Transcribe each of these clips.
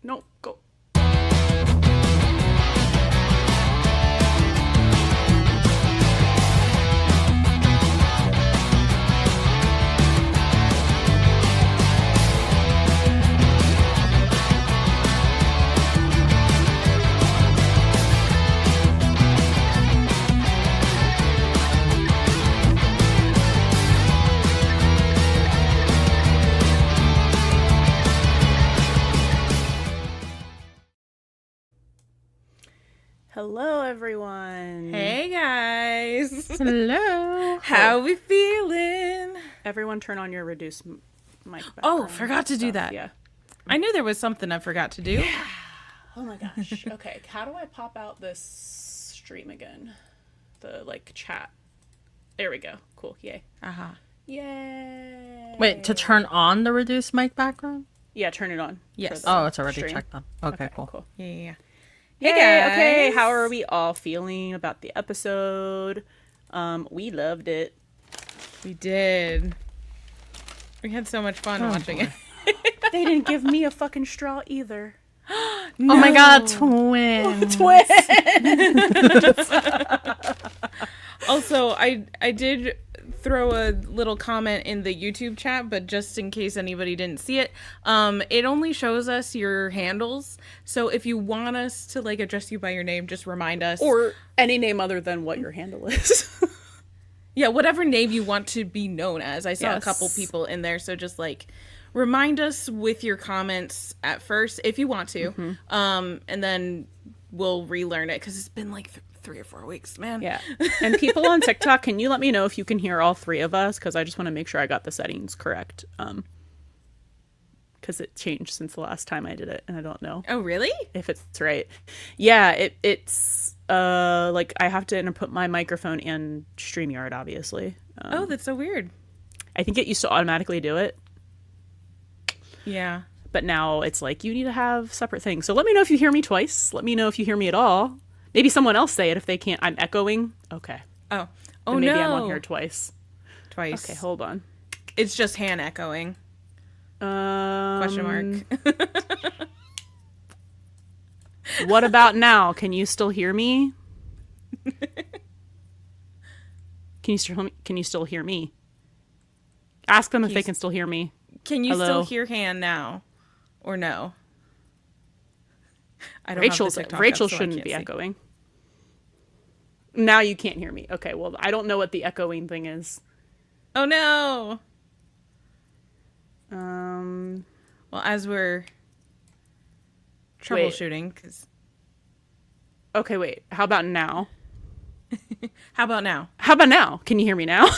No, go. Hello, everyone. Hey, guys. Hello. How we feeling? Everyone turn on your reduced mic background. Oh, forgot to do that. Yeah. I knew there was something I forgot to do. Yeah. Oh, my gosh. Okay, how do I pop out this stream again? The, chat. There we go. Cool. Yay. Uh-huh. Yay. Wait, to turn on the reduced mic background? Yeah, turn it on. Yes. Oh, it's already stream. checked on. Okay, cool. Yeah. Hey, guys. Okay, how are we all feeling about the episode? We loved it. We did. We had so much fun watching it. They didn't give me a fucking straw either. No. Oh my god, twins. Twins! Also, I did throw a little comment in the YouTube chat, but just in case anybody didn't see it, it only shows us your handles. So if you want us to address you by your name, just remind us. Or any name other than what your handle is. Yeah, whatever name you want to be known as. I saw a couple people in there, so just remind us with your comments at first if you want to. Mm-hmm. And then we'll relearn it because it's been 3 or 4 weeks, man. Yeah. And people on TikTok, can you let me know if you can hear all three of us? Because I just want to make sure I got the settings correct. Because it changed since the last time I did it, and I don't know. Oh, really? If it's right. Yeah, it's I have to input my microphone and StreamYard, obviously. Oh, that's so weird. I think it used to automatically do it. Yeah. But now it's you need to have separate things. So let me know if you hear me twice. Let me know if you hear me at all. Maybe someone else say it if they can't. I'm echoing. Okay. Oh Then maybe no. I'm on here twice. Okay, hold on. It's just hand echoing. Question mark. What about now? Can you still hear me? Can you still hear me? Ask them if they can still hear me. Can you Hello? still hear hand now? Or no? I don't Rachel have the TikTok Rachel up, so I shouldn't can't be see. echoing. Now you can't hear me. Okay, well, I don't know what the echoing thing is. Oh no. Um Well, as we're troubleshooting, because Okay, wait. How about now? how about now? How about now? Can you hear me now?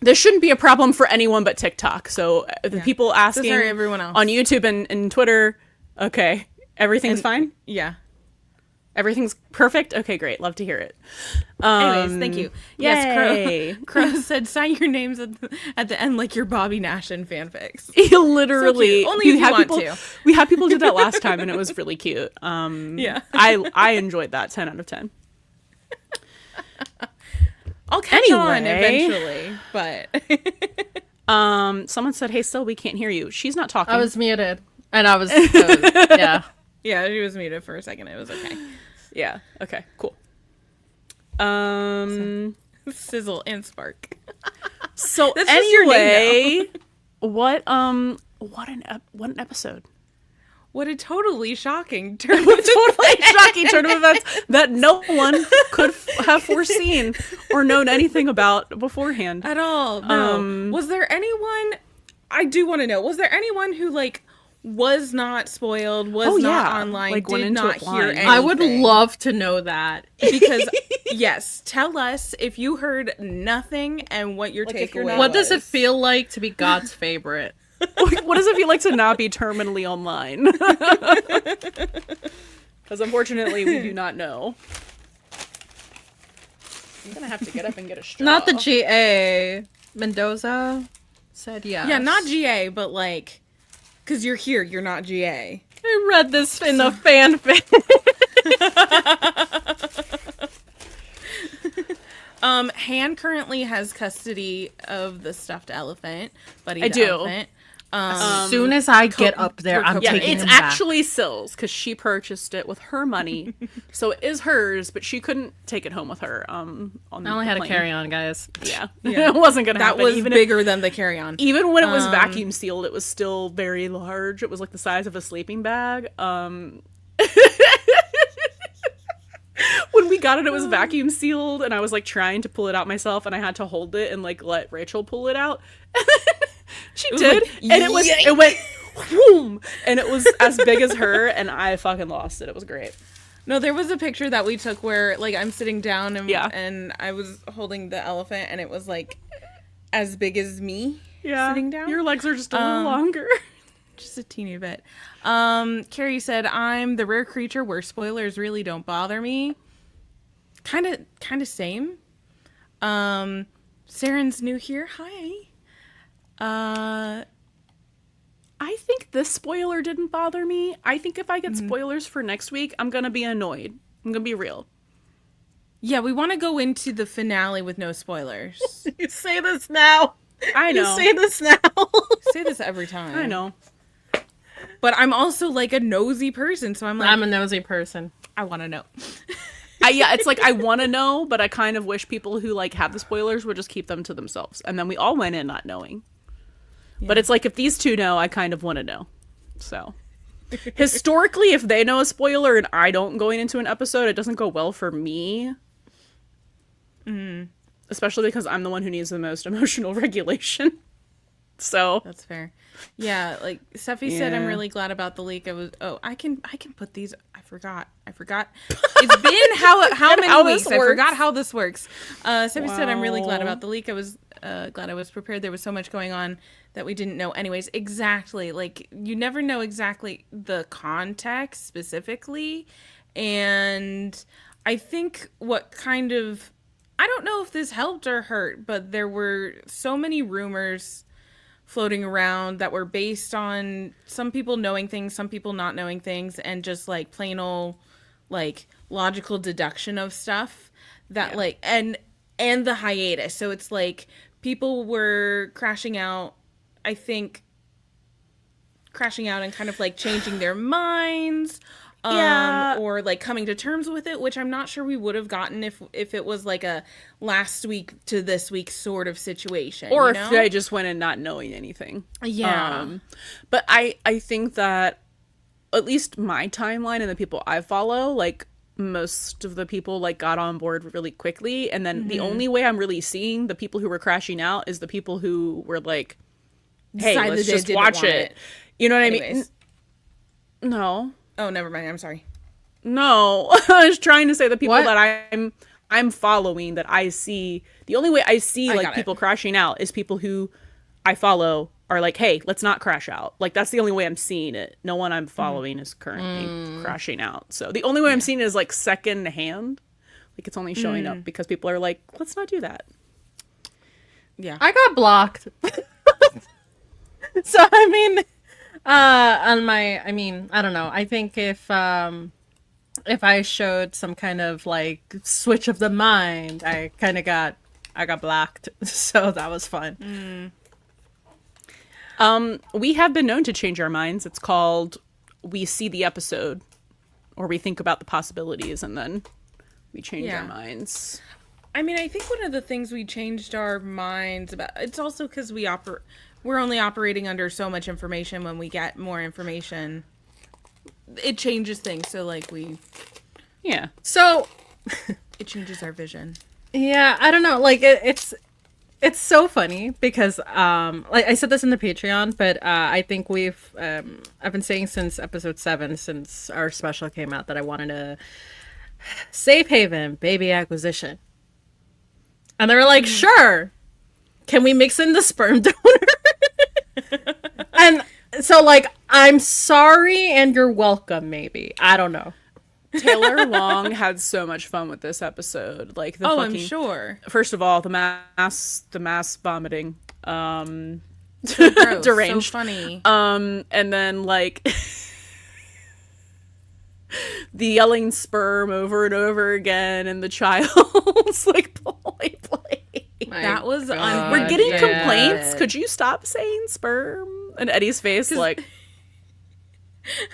This shouldn't be a problem for anyone but TikTok. So the people asking sorry, everyone else. on YouTube and Twitter, okay, everything's fine? Yeah. Everything's perfect? Okay, great. Love to hear it. Anyways, thank you. Yay. Yes, Crow said sign your names at the end like your Bobby Nash in fanfics. Literally. So only if you want to. We had people do that last time and it was really cute. Yeah. I enjoyed that. 10 out of 10. I'll catch on eventually, but Someone said, "Hey, Sil, we can't hear you." She's not talking. I was muted. And I was, yeah. yeah, she was muted for a second. It was okay. Yeah. Okay. Cool. Sizzle and spark. So That's just your name anyway, what an episode. What a totally shocking turn. Totally shocking turn of events that no one could have foreseen or known anything about beforehand. At all. No. Was there anyone, I do want to know, was there anyone who was not spoiled, was not online, went did into not it hear blind? anything? I would love to know that. Because, yes, tell us if you heard nothing and what your takeaway was. What does it feel like to be God's favorite? What does it feel like to not be terminally online? Because unfortunately, we do not know. I'm gonna have to get up and get a straw. Not the GA. Mendoza said yes. Yeah, not GA, but because you're here, you're not GA. I read this in a fanfic. Han currently has custody of the stuffed elephant, Buddy I the do. elephant. As soon as I get up there, I'm Yeah, taking it's him back. actually Syl's because she purchased it with her money, so it is hers. But she couldn't take it home with her. On I only had a plane. carry-on, guys. Yeah, it wasn't gonna That happen. was even bigger than the carry-on. even when it was vacuum sealed, it was still very large. It was like the size of a sleeping bag. When we got it, it was vacuum sealed, and I was like trying to pull it out myself, and I had to hold it and like let Rachel pull it out. She did, like, and it went, whoom, and it was as big as her, and I fucking lost it. It was great. No, there was a picture that we took where like I'm sitting down and Yeah. and I was holding the elephant, and it was like as big as me. Yeah, Sitting down. your legs are just a little longer. Just a teeny bit. Carrie said, "I'm the rare creature where spoilers really don't bother me." Kind of same. Saren's new here. Hi. I think this spoiler didn't bother me. I think if I get spoilers for next week, I'm gonna be annoyed. I'm gonna be real. Yeah, we want to go into the finale with no spoilers. You say this now. I know. You say this now. Say this every time. I know. But I'm also like a nosy person, so I'm like, I'm a nosy person. I want to know. Yeah, it's like I want to know, but I kind of wish people who like have the spoilers would just keep them to themselves, and then we all went in not knowing. Yeah. But it's like if these two know, I kind of want to know. So historically, if they know a spoiler and I don't going into an episode, it doesn't go well for me. Especially because I'm the one who needs the most emotional regulation. So That's fair. Yeah, like Steffi said, I'm really glad about the leak. I can put these. I forgot. It's been how many weeks? I forgot how this works. Steffi said, I'm really glad about the leak. I was glad I was prepared. There was so much going on that we didn't know. Anyways, exactly. Like you never know exactly the context specifically, and I think what kind of, I don't know if this helped or hurt, but there were so many rumors floating around that were based on some people knowing things, some people not knowing things, and just like plain old like logical deduction of stuff that like and the hiatus. So it's like people were crashing out and kind of like changing their minds. Or like coming to terms with it, which I'm not sure we would have gotten if it was like a last week to this week sort of situation. or you if know? they just went in not knowing anything. Yeah. But I think that at least my timeline and the people I follow, like most of the people like got on board really quickly, and then the only way I'm really seeing the people who were crashing out is the people who were like, hey, Decided let's they just didn't watch want it. it. You know what I Anyways. mean? No. Oh, never mind. I'm sorry. No, I was trying to say the people What? that I'm following, that I see. The only way I see like got people crashing out is people who I follow are like, hey, let's not crash out. Like that's the only way I'm seeing it. No one I'm following is currently crashing out. So the only way I'm seeing it is like second hand. Like it's only showing up because people are like, let's not do that. Yeah. I got blocked. So I mean, I don't know. I think if I showed some kind of like switch of the mind, I got blocked. So that was fun. We have been known to change our minds. It's called we see the episode or we think about the possibilities and then we change our minds. I mean, I think one of the things we changed our minds about, it's also because we're only operating under so much information. When we get more information, it changes things. So like So it changes our vision. yeah, I don't know. Like it's so funny because like I said this in the Patreon, but I think I've been saying since episode 7, since our special came out, that I wanted a safe haven baby acquisition. And they were like, sure. Can we mix in the sperm donor? And so like, I'm sorry and you're welcome, maybe. I don't know. Taylor Long had so much fun with this episode. Like the I'm sure. First of all, the mass vomiting. So gross, Deranged. So funny. And then like the yelling sperm over and over again, and the child's like play. That was We're getting complaints. Could you stop saying sperm? And Eddie's face, like,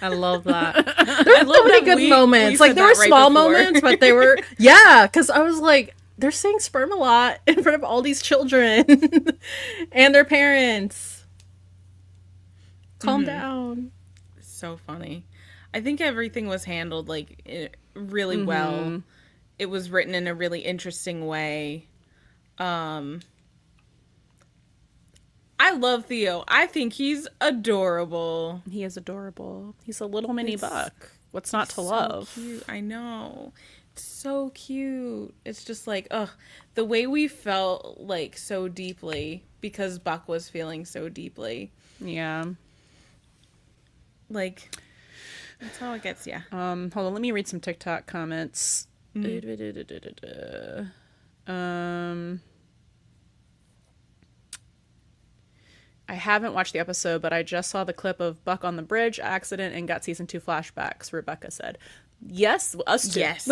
I love that. There were so many good we moments. said Like, there were that right small before. moments, but they were, yeah, because I was like, they're saying sperm a lot in front of all these children and their parents. Calm down. So funny. I think everything was handled like really well. It was written in a really interesting way. I love Theo. I think he's adorable. he is adorable. He's a little mini buck. What's not to So love? cute. I know. It's so cute. It's just like, ugh, the way we felt like so deeply because Buck was feeling so deeply. Yeah. Like, that's how it gets, yeah. Hold on, let me read some TikTok comments. I haven't watched the episode, but I just saw the clip of Buck on the bridge accident and got season 2 flashbacks, Rebecca said. Yes, us too. Yes.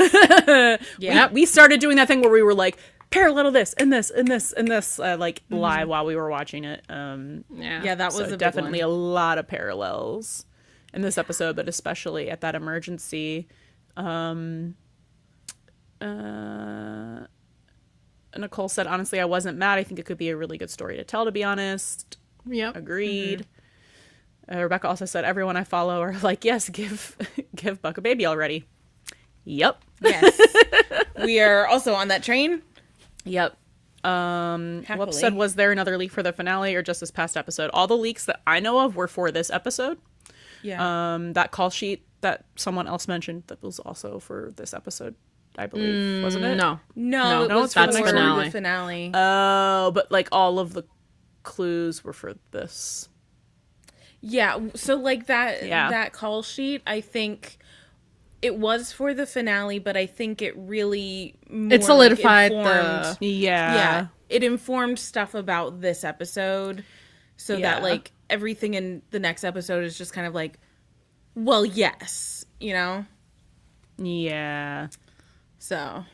Yeah. We started doing that thing where we were like, parallel this and this and this and this, live while we were watching it. Yeah, that was So a definitely big a one. lot of parallels in this episode, but especially at that emergency. Nicole said, honestly, I wasn't mad. I think it could be a really good story to tell, to be honest. Yep. Agreed. Rebecca also said, everyone I follow are like, yes, give Buck a baby already. Yep. Yes. We are also on that train. Yep. Happily. Whoops said, was there another leak for the finale or just this past episode? All the leaks that I know of were for this episode. Yeah. That call sheet that someone else mentioned, that was also for this episode, I believe. Wasn't it? No. No, it no, was it's for for the the finale. finale. Oh, but like all of the clues were for this. Yeah, so like that Yeah. that call sheet, I think it was for the finale, but I think it really more It solidified informed, Yeah. it informed stuff about this episode, so Yeah. that like everything in the next episode is just kind of like, well, yes, you know. Yeah. So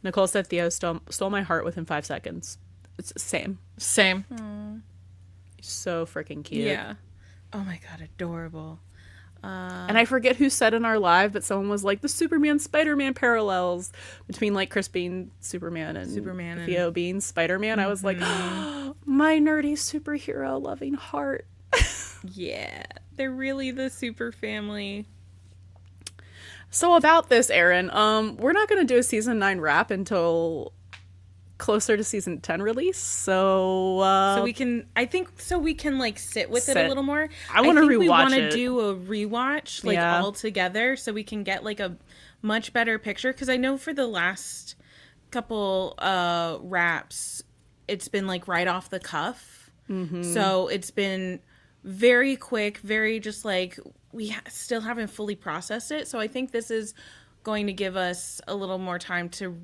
Nicole said Theo stole my heart within 5 seconds. It's the same. Same. So freaking cute. yeah. Oh my god, adorable. And I forget who said in our live, but someone was like, the Superman Spider-Man parallels between like Chris being Superman and Theo being Spider-Man. I was like, oh, my nerdy superhero loving heart. Yeah, they're really the super family. So about this, Erin, we're not going to do a season 9 wrap until closer to season 10 release. So We can like sit with it a little more. I wanna think we rewatch want to it. do a rewatch like Yeah. all together so we can get like a much better picture, because I know for the last couple wraps it's been like right off the cuff. So it's been very quick, very just like still haven't fully processed it. So I think this is going to give us a little more time to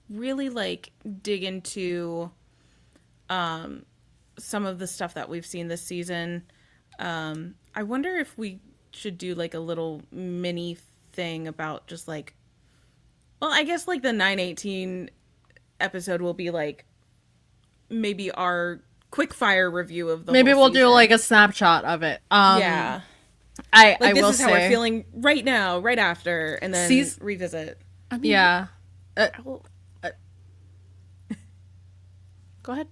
really like dig into some of the stuff that we've seen this season. I wonder if we should do like a little mini thing about just like, well, I guess like the 9/18 episode will be like maybe our quick fire review of the Maybe whole we'll do season. like a snapshot of it. Yeah, I like this will is say, how we're feeling right now, right after, and then revisit. Yeah. Go ahead.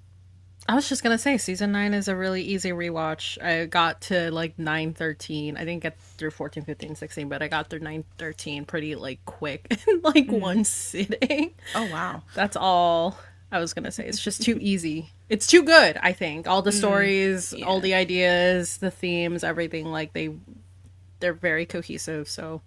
I was just gonna say, season 9 is a really easy rewatch. I got to like 9/13. I didn't get through 14, 15, 16, but I got through 9/13 pretty like quick in like one sitting. Oh wow. That's all I was gonna say. It's just too easy. It's too good, I think. All the stories, all the ideas, the themes, everything, like they're very cohesive, so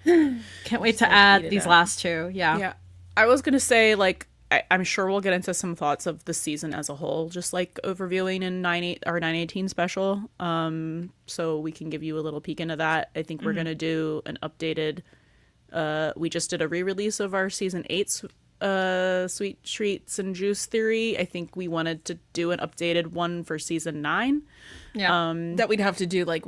can't wait to add these last two. Yeah. I was going to say, like, I'm sure we'll get into some thoughts of the season as a whole, just like overviewing in 9/18 special. So we can give you a little peek into that. I think we're going to do an updated, we just did a re-release of our season 8's Sweet Treats and Juice Theory. I think we wanted to do an updated one for season 9. Yeah. That we'd have to do like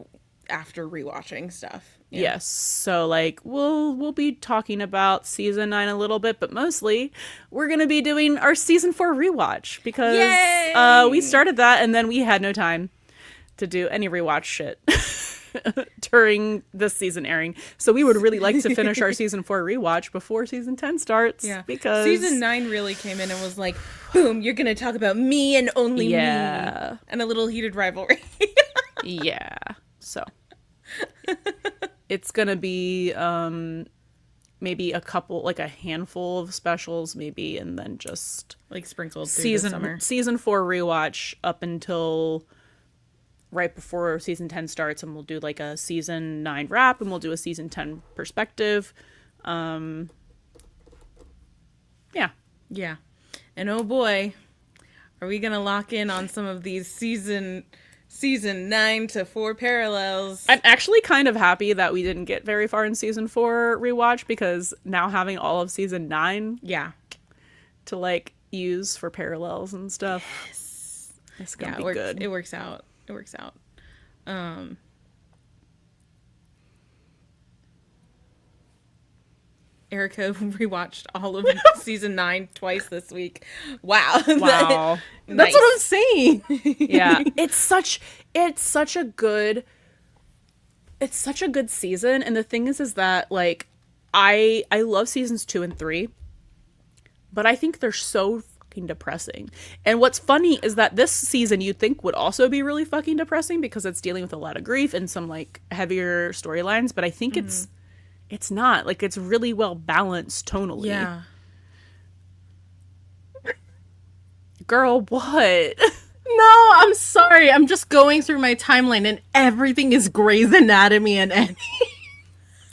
after rewatching stuff. Yeah. Yes. So like we'll be talking about season 9 a little bit, but mostly we're going to be doing our season 4 rewatch because we started that and then we had no time to do any rewatch shit during this season airing. So we would really like to finish our season 4 rewatch before season 10 starts. Yeah. Because season 9 really came in and was like, boom, you're going to talk about me and only me. And a little heated rivalry. Yeah. So it's going to be maybe a couple, like a handful of specials maybe, and then just like sprinkled through the summer. Season 4 rewatch up until right before season 10 starts, and we'll do like a season 9 wrap, and we'll do a season 10 perspective. Yeah. Yeah. And oh boy, are we going to lock in on some of these season 9 to 4 parallels. I'm actually kind of happy that we didn't get very far in season 4 rewatch, because now having all of season 9 to like use for parallels and stuff, it's gonna be good. It works out. Erica rewatched all of season 9 twice this week. Wow. Wow. That's what I'm saying. Yeah. It's such a good season. And the thing is that like I love seasons 2 and 3, but I think they're so fucking depressing. And what's funny is that this season you'd think would also be really fucking depressing because it's dealing with a lot of grief and some like heavier storylines, but I think it's not. Like, it's really well balanced tonally. Yeah. Girl, what? No, I'm sorry. I'm just going through my timeline and everything is Grey's Anatomy and Annie.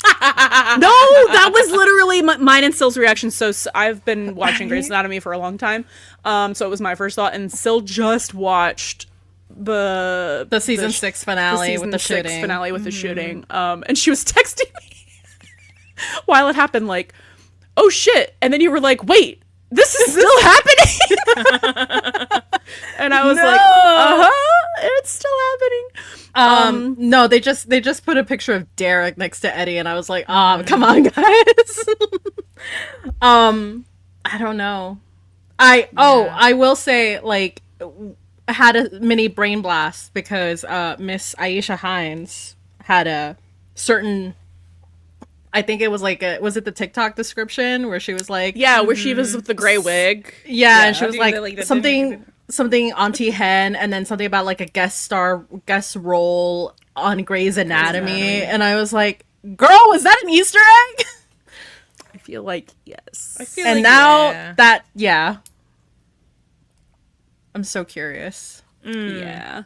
No, that was literally mine and Syl's reaction. So I've been watching Grey's Anatomy for a long time. So it was my first thought. And Syl just watched the season 6 finale with the shooting. The shooting. And she was texting me while it happened, like, oh shit. And then you were like, wait, this is still happening? And I was like, it's still happening. No, they just put a picture of Derek next to Eddie, and I was like, come on, guys. I don't know. I will say, like, I had a mini brain blast because Miss Aisha Hines had a certain, I think it was like was it the TikTok descripst where she was like, where she was with the gray wig, and she was like something Auntie Hen, and then something about like a guest role on Grey's Anatomy, and I was like, girl, was that an Easter egg? I feel like yes. And now that I'm so curious. Yeah,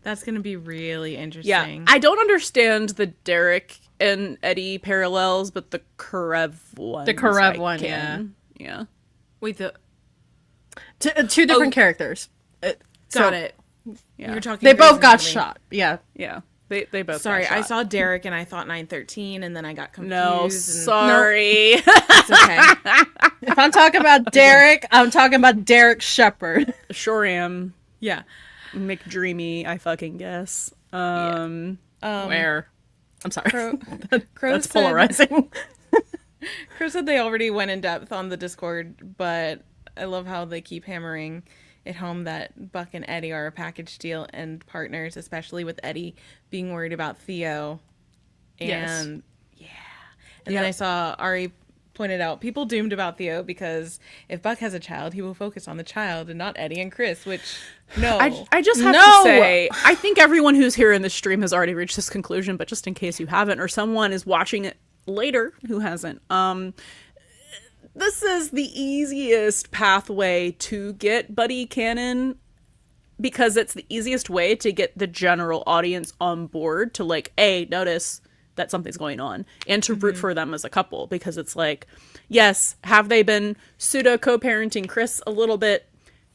that's gonna be really interesting. Yeah, I don't understand the Derek and Eddie parallels, but the Karev one. Yeah. Wait, two different characters. Got it. Yeah. You're talking. They both got shot. Yeah. Yeah. They both. Sorry, got shot. I saw Derek and I thought 913, and then I got confused. No, sorry. No, it's okay. If I'm talking about Derek, I'm talking about Derek Shepherd. Sure am. Yeah. McDreamy, I fucking guess. Where? I'm sorry. That's polarizing. Crow said they already went in depth on the Discord, but I love how they keep hammering it home that Buck and Eddie are a package deal and partners, especially with Eddie being worried about Theo. And then I saw Ari pointed out people doomed about Theo because if Buck has a child, he will focus on the child and not Eddie and Chris, which I just have to say, I think everyone who's here in this stream has already reached this conclusion, but just in case you haven't, or someone is watching it later who hasn't, this is the easiest pathway to get buddy canon, because it's the easiest way to get the general audience on board to like notice that something's going on and to root for them as a couple, because it's like, yes, have they been pseudo co-parenting Chris a little bit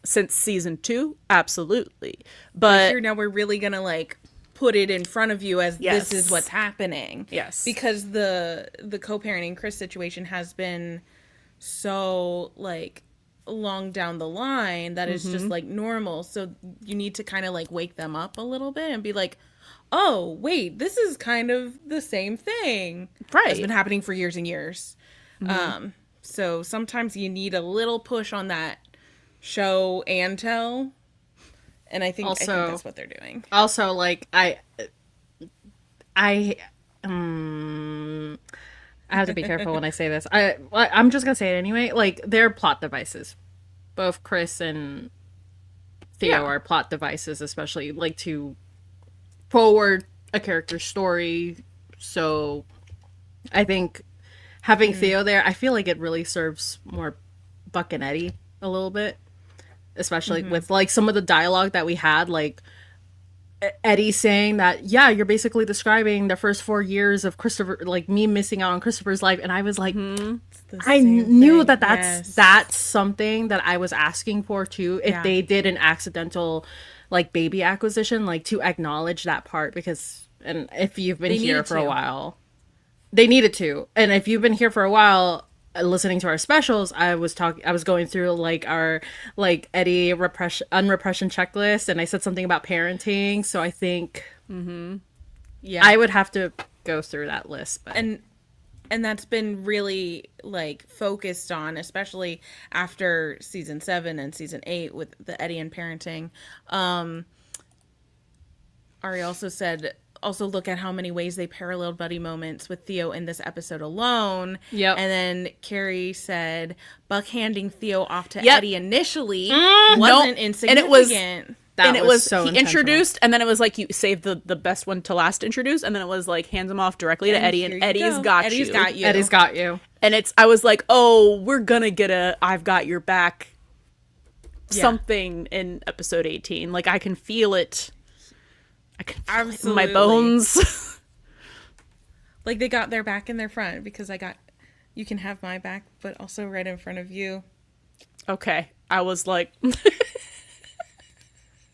since season 2? Absolutely. But here now we're really gonna like put it in front of you as this is what's happening. Yes. Because the co-parenting Chris situation has been so like long down the line that it's just like normal. So you need to kind of like wake them up a little bit and be like, oh, wait, this is kind of the same thing. Right. It's been happening for years and years. So sometimes you need a little push on that show and tell. And I think that's what they're doing. Also, like, I have to be careful when I say this. I'm just gonna say it anyway. Like, they're plot devices. Both Chris and Theo are plot devices, especially like to forward a character's story. So, I think having Theo there, I feel like it really serves more Buck and Eddie a little bit, especially with like some of the dialogue that we had, like Eddie saying that, yeah, you're basically describing the first 4 years of Christopher, like me missing out on Christopher's life. And I was like, I knew that that's something that I was asking for too. If they did an accidental like baby acquisition, like to acknowledge that part, because, and if you've been here for a while, they needed to. And if you've been here for a while, listening to our specials, I was going through like our like Eddie unrepression checklist, and I said something about parenting. So I think I would have to go through that list. But. And that's been really like focused on, especially after season 7 and season 8 with the Eddie and parenting. Ari also said, look at how many ways they paralleled buddy moments with Theo in this episode alone. Yep. And then Carrie said, Buck handing Theo off to Eddie initially wasn't insignificant. And it was so he introduced, and then it was like you saved the best one to last introduce, and then it was like hands him off directly to Eddie, and Eddie's got you. Eddie's got you. And I was like, oh, we're gonna get a I've got your back something in episode 18. Like, I can feel it. I can feel it in my bones. Like, they got their back and their front, because you can have my back, but also right in front of you. Okay. I was like...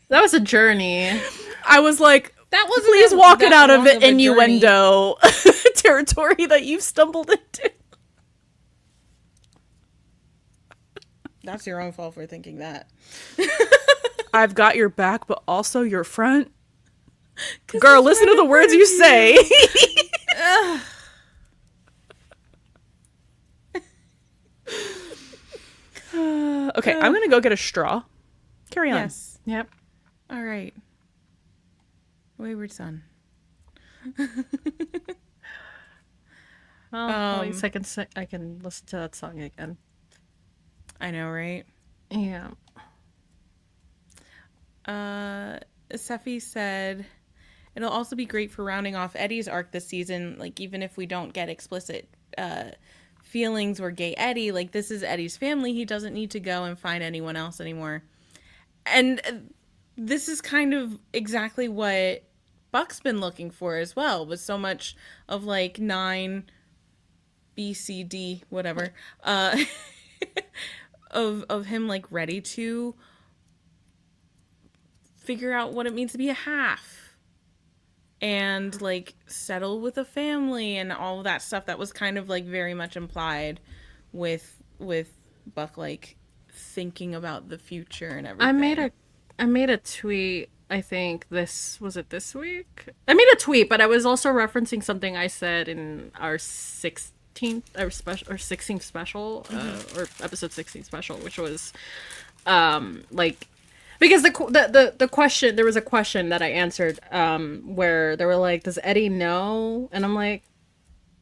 That was a journey. I was like, that wasn't please walk it out of the innuendo territory that you've stumbled into. That's your own fault for thinking that. I've got your back, but also your front. Girl, listen to the words you say. Okay, I'm going to go get a straw. Carry on. Yes. Yep. All right. Wayward Son. Well, at least I can listen to that song again. I know, right? Yeah. Seffi said, it'll also be great for rounding off Eddie's arc this season. Like, even if we don't get explicit feelings or gay Eddie, like, this is Eddie's family. He doesn't need to go and find anyone else anymore. And this is kind of exactly what Buck's been looking for as well, with so much of like 9 B, C, D, whatever, of him like ready to figure out what it means to be a half and like settle with a family and all of that stuff that was kind of like very much implied with Buck like thinking about the future and everything. I made a tweet. I think this week. I made a tweet, but I was also referencing something I said in our 16th special, or episode 16 special, which was like, because the question, there was a question that I answered where they were like, does Eddie know? And I'm like,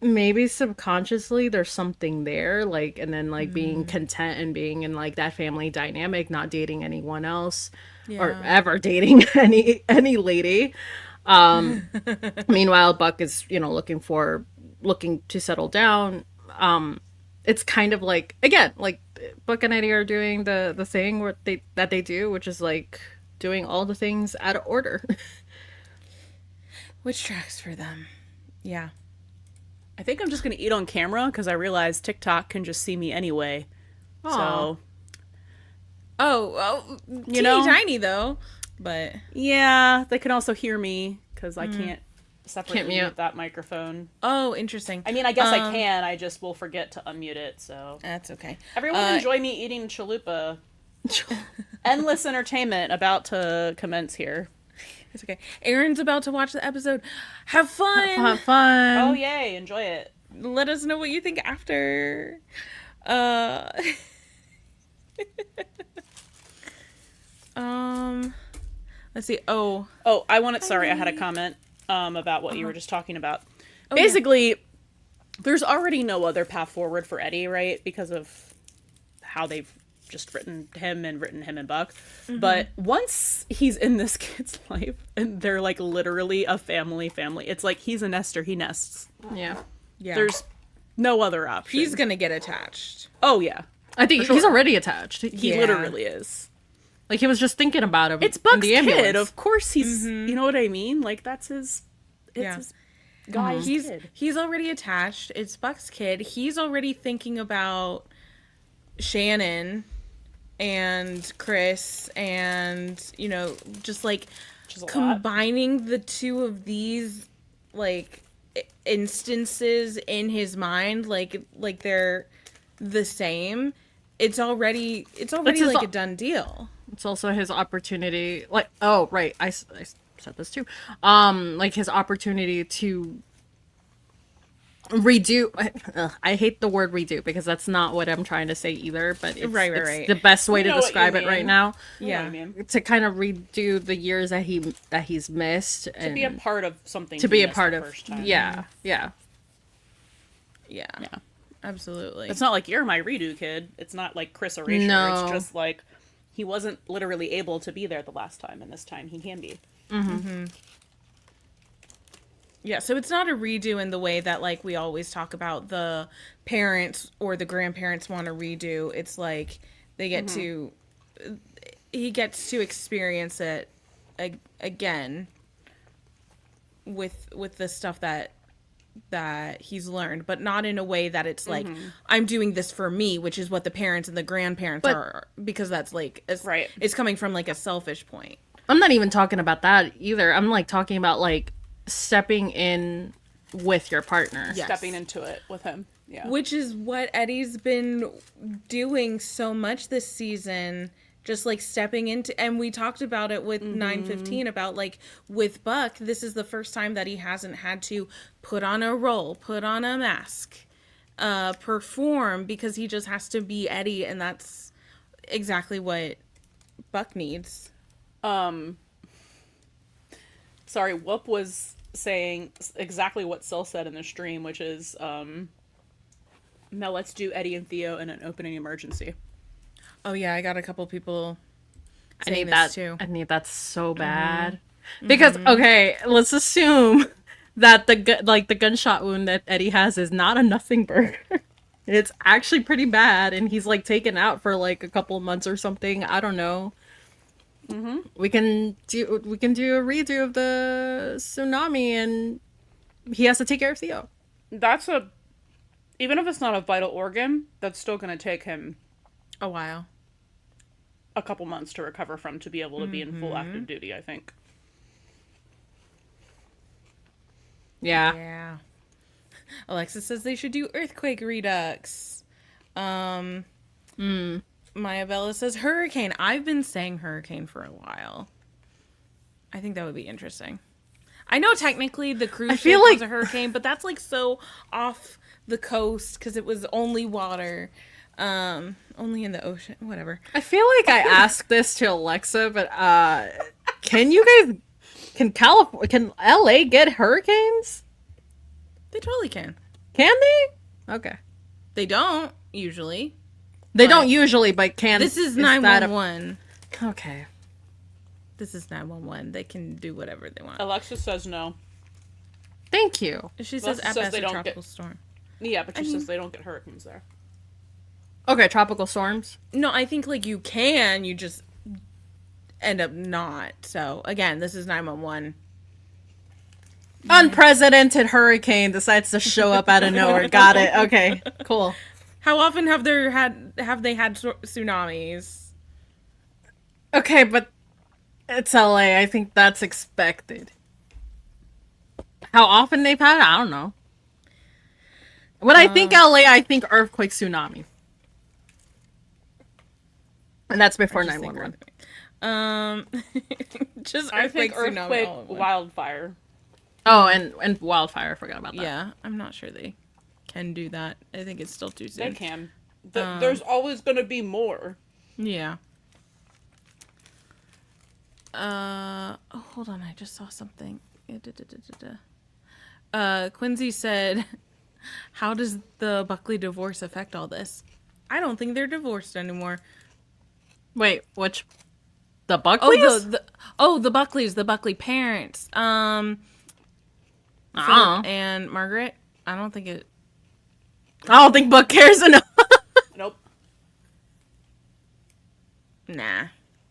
maybe subconsciously there's something there, like, and then like being content and being in like that family dynamic, not dating anyone else or ever dating any lady. Meanwhile, Buck is, looking to settle down. It's kind of like, again, like Buck and Eddie are doing the thing that they do, which is like doing all the things out of order. Which tracks for them. Yeah. I think I'm just going to eat on camera because I realize TikTok can just see me anyway. Aww. So. Oh, tiny though, but. Yeah, they can also hear me because I can't separate mute that microphone. Oh, interesting. I mean, I guess I can. I just will forget to unmute it, so. That's okay. Everyone enjoy me eating chalupa. Endless entertainment about to commence here. It's okay. Aaron's about to watch the episode. Have fun. Have fun. Oh, yay. Enjoy it. Let us know what you think after. Let's see. Oh, I wanted. Sorry, I had a comment about what you were just talking about. Oh, Basically, there's already no other path forward for Eddie, right? Because of how they've just written him and Buck. But once he's in this kid's life and they're like literally a family, it's like he's a nester. He nests. Yeah. yeah. There's no other option. He's gonna get attached. Oh yeah, I think he's already attached. he Yeah. literally is. Like, he was just thinking about him. It's in Buck's the ambulance. kid. Of course he's. You know what I mean? Like that's his. It's his guy's kid. He's already attached. It's Buck's kid. He's already thinking about Shannon and Chris and, you know, just like Which is a lot. combining the two of these like instances in his mind like they're the same. It's already his like a done deal. It's also his opportunity. Like, oh, right. I said this too. Like, his opportunity to redo. I hate the word redo because that's not what I'm trying to say either, but it's, Right. it's the best way You to know what describe you it right mean. now. You know what I mean? To kind of redo the years that he's missed and To be a part of something. to he be a missed part the of. first time. Yeah. Yeah. Yeah. Absolutely. It's not like you're my redo kid. It's not like Chris Erasure. No. It's just like he wasn't literally able to be there the last time, and this time he can be. Yeah, so it's not a redo in the way that, like, we always talk about the parents or the grandparents want to redo. It's like they get to, he gets to experience it again with the stuff that he's learned, but not in a way that it's like, I'm doing this for me, which is what the parents and the grandparents are, because that's like, Right. it's coming from like a selfish point. I'm not even talking about that either. I'm like talking about like stepping in with your partner. Yes. Stepping into it with him. Yeah. Which is what Eddie's been doing so much this season, just like stepping into, and we talked about it with 9:15 about like with Buck, this is the first time that he hasn't had to put on a role, put on a mask, perform, because he just has to be Eddie, and that's exactly what Buck needs. Sorry, Whoop was saying exactly what Sil said in the stream, which is, now let's do Eddie and Theo in an opening emergency. Oh yeah, I got a couple people I saying need this that too. I need that so bad. Because okay, let's assume that the gunshot wound that Eddie has is not a nothing burger. It's actually pretty bad, and he's like taken out for like a couple of months or something. I don't know. We can do a redo of the tsunami, and he has to take care of Theo. That's even if it's not a vital organ, that's still going to take him A while. a couple months to recover from to be able to be in full active duty, I think. Yeah. Yeah. Alexis says they should do earthquake redux. Maya Bella says hurricane. I've been saying hurricane for a while. I think that would be interesting. I know technically the cruise feel ship like- was a hurricane, but that's like so off the coast because it was only water. Only in the ocean. Whatever. I feel like I asked this to Alexa, but can LA get hurricanes? They totally can. Can they? Okay. They don't usually. They But don't usually, but can. This is that 911. Okay. This is 911. They can do whatever they want. Alexis says no. Thank you. She Well, says it at says best they a don't tropical get- storm. Yeah, but she says they don't get hurricanes there. Okay, tropical storms. No, I think like you can, you just end up not. So again, this is 911. Unprecedented hurricane decides to show up out of nowhere. Got it. Okay, cool. How often have they had tsunamis? Okay, but it's LA. I think that's expected. How often they've had it, I don't know. When I think LA, I think earthquake, tsunami. And that's before I just think 911. Just I earthquake, think tsunami, earthquake, all in one. wildfire. Oh, and wildfire. I forgot about that. Yeah, I'm not sure they can do that. I think it's still too They soon. can. There's always going to be more. Yeah. Oh, hold on. I just saw something. Quincy said, how does the Buckley divorce affect all this? I don't think they're divorced anymore. Wait, which? The Buckleys? The Buckleys, the Buckley parents. Philip and Margaret. I don't think it. I don't think Buck cares enough. Nope. Nah.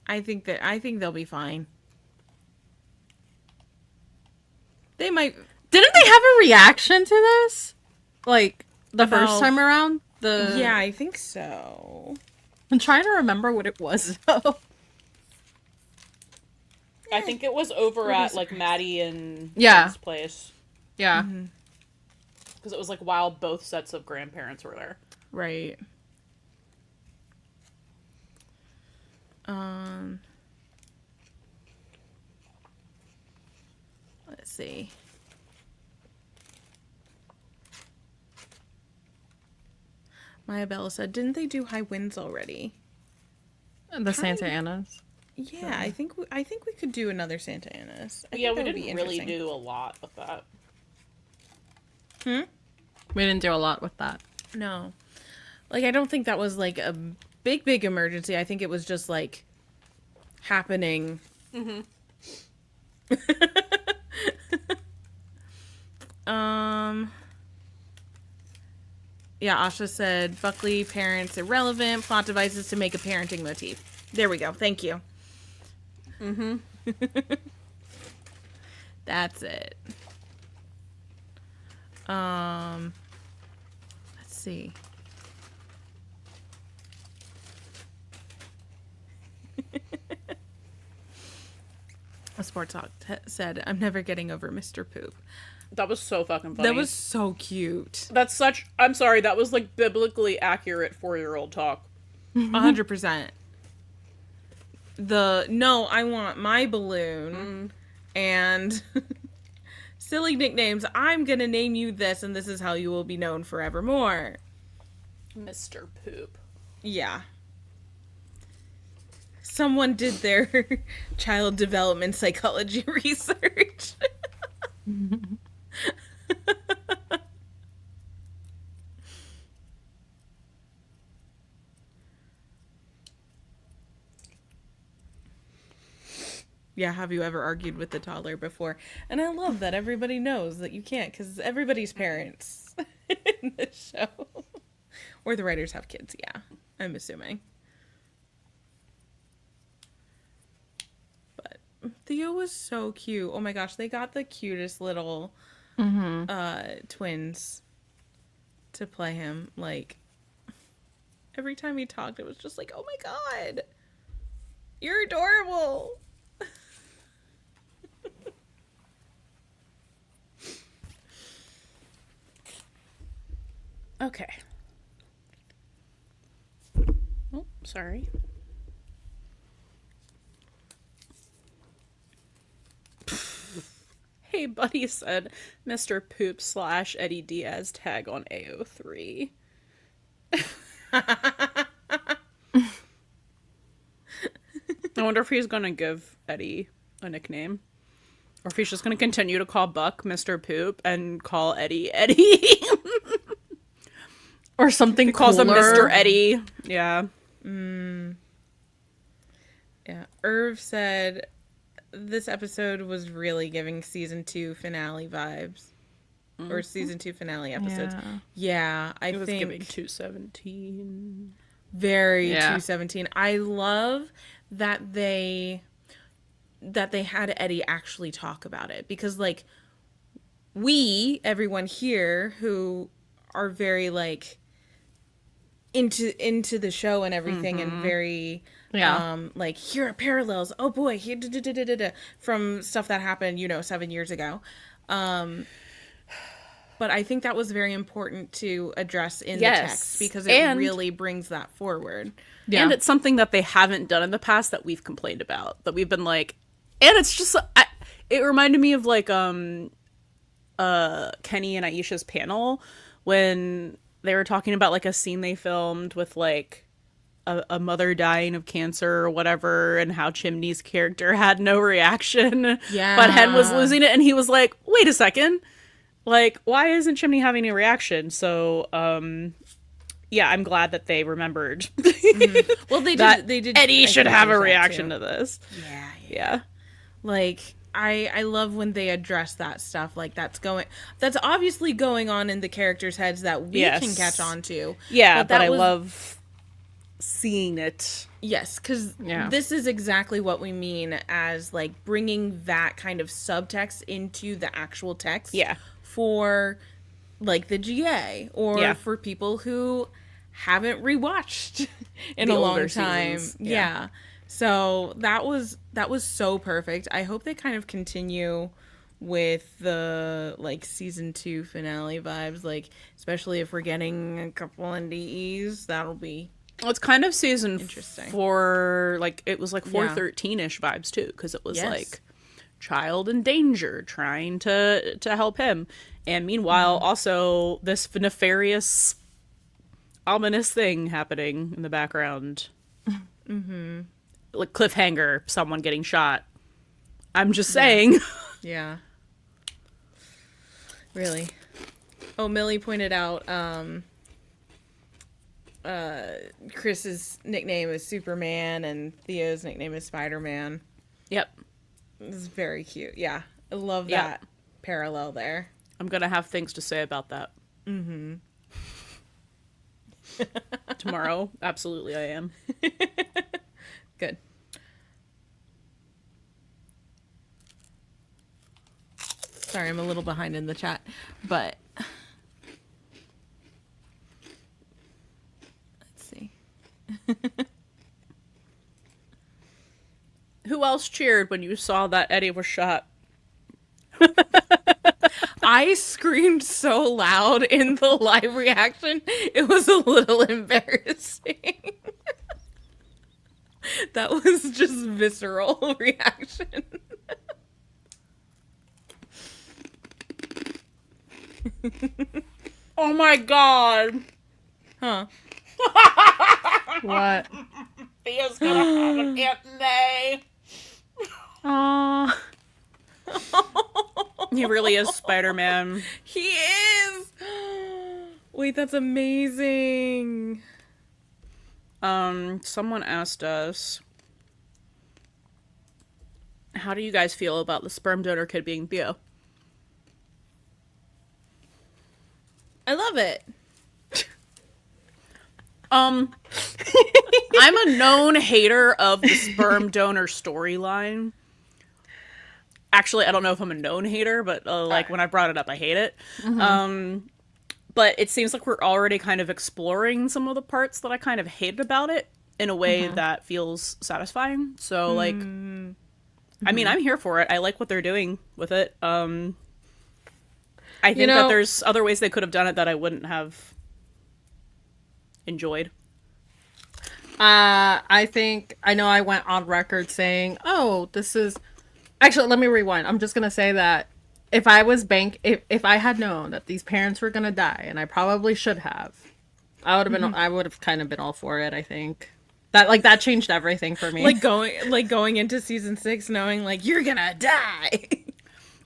I think they'll be fine. They might. Didn't they have a reaction to this? Like, the first time around? Yeah, I think so. I'm trying to remember what it was, though. I think it was over at, like, Maddie and Yeah. Jen's place. Yeah. Because it was, like, while both sets of grandparents were there. Right. Let's see. Maya Bella said, didn't they do High Winds already? The Santa Anas. Yeah, I think we could do another Santa Anas. Yeah, we didn't really do a lot with that. We didn't do a lot with that. No. Like, I don't think that was, like, a big emergency. I think it was just, like, happening. Yeah, Asha said, Buckley parents irrelevant, plot devices to make a parenting motif. There we go. Thank you. That's it. Let's see. A sports talk said, I'm never getting over Mr. Poop. That was so fucking funny. That was so cute. That's such... I'm sorry, that was, like, biblically accurate 4-year-old talk. 100%. No, I want my balloon. And silly nicknames. I'm gonna name you this, and this is how you will be known forevermore. Mr. Poop. Yeah. Someone did their child development psychology research. Yeah, have you ever argued with the toddler before? And I love that everybody knows that you can't, because everybody's parents in this show. Or the writers have kids, yeah. I'm assuming. But Theo was so cute. Oh my gosh, they got the cutest little twins to play him. Like, every time he talked, it was just like, oh my god, you're adorable. Okay. Oh, sorry. Hey, Buddy said Mr. Poop / Eddie Diaz tag on AO3. I wonder if he's gonna give Eddie a nickname. Or if he's just gonna continue to call Buck Mr. Poop and call Eddie Eddie. Or something Calls him cooler. Mr. Eddie. Yeah. Yeah. Irv said this episode was really giving season 2 finale vibes. Or season 2 finale episodes. Yeah, I It was think giving 217. very Yeah. 217. I love that they had Eddie actually talk about it, because like everyone here who are very like into the show and everything and very like, here are parallels, oh boy, here from stuff that happened 7 years ago, but but I think that was very important to address in Yes. the text because it really brings that forward. And it's something that they haven't done in the past that we've complained about. That we've been like, and it's just, it reminded me of like Kenny and Aisha's panel when they were talking about like a scene they filmed with like a mother dying of cancer or whatever, and how Chimney's character had no reaction. Yeah. But Hen was losing it, and he was like, wait a second. Like, why isn't Chimney having a reaction? So, yeah, I'm glad that they remembered. Well, they that did. Eddie should have a that reaction too. to this. Yeah. Yeah. Like, I love when they address that stuff. Like, that's obviously going on in the characters' heads that we can catch on to. Yeah, but I love seeing it. Yes, because this is exactly what we mean as, like, bringing that kind of subtext into the actual text. Yeah. For, like, the GA, or for people who haven't rewatched in a long time. Yeah. So that was so perfect. I hope they kind of continue with the, like, season 2 finale vibes, like, especially if we're getting a couple NDEs, that'll be Well, it's kind of season interesting. 4, like, it was like 413-ish vibes too, because it was like child in danger trying to help him, and meanwhile also this nefarious ominous thing happening in the background. Like cliffhanger, someone getting shot. I'm just saying. Yeah. Really. Oh, Millie pointed out Chris's nickname is Superman and Theo's nickname is Spider-Man. Yep. This is very cute. Yeah. I love that parallel there. I'm gonna have things to say about that. Tomorrow. Absolutely I am. Good. Sorry, I'm a little behind in the chat, but let's see. Who else cheered when you saw that Eddie was shot? I screamed so loud in the live reaction, it was a little embarrassing. That was just visceral reaction. Oh my god. Huh. What? Theo's gonna have an Aunt May. Aww. He really is Spider-Man. He is! Wait, that's amazing. Someone asked us, how do you guys feel about the sperm donor kid being Theo? I love it. I'm a known hater of the sperm donor storyline. Actually, I don't know if I'm a known hater, but like when I brought it up, I hate it. But it seems like we're already kind of exploring some of the parts that I kind of hated about it in a way that feels satisfying. So like, I mean, I'm here for it. I like what they're doing with it. I think that there's other ways they could have done it that I wouldn't have enjoyed. I think, I know I went on record saying, oh, this is... Actually, let me rewind. I'm just going to say that if I was if I had known that these parents were going to die, and I probably should have, I would have kind of been all for it, I think. That changed everything for me. Like going into season 6 knowing like you're gonna die.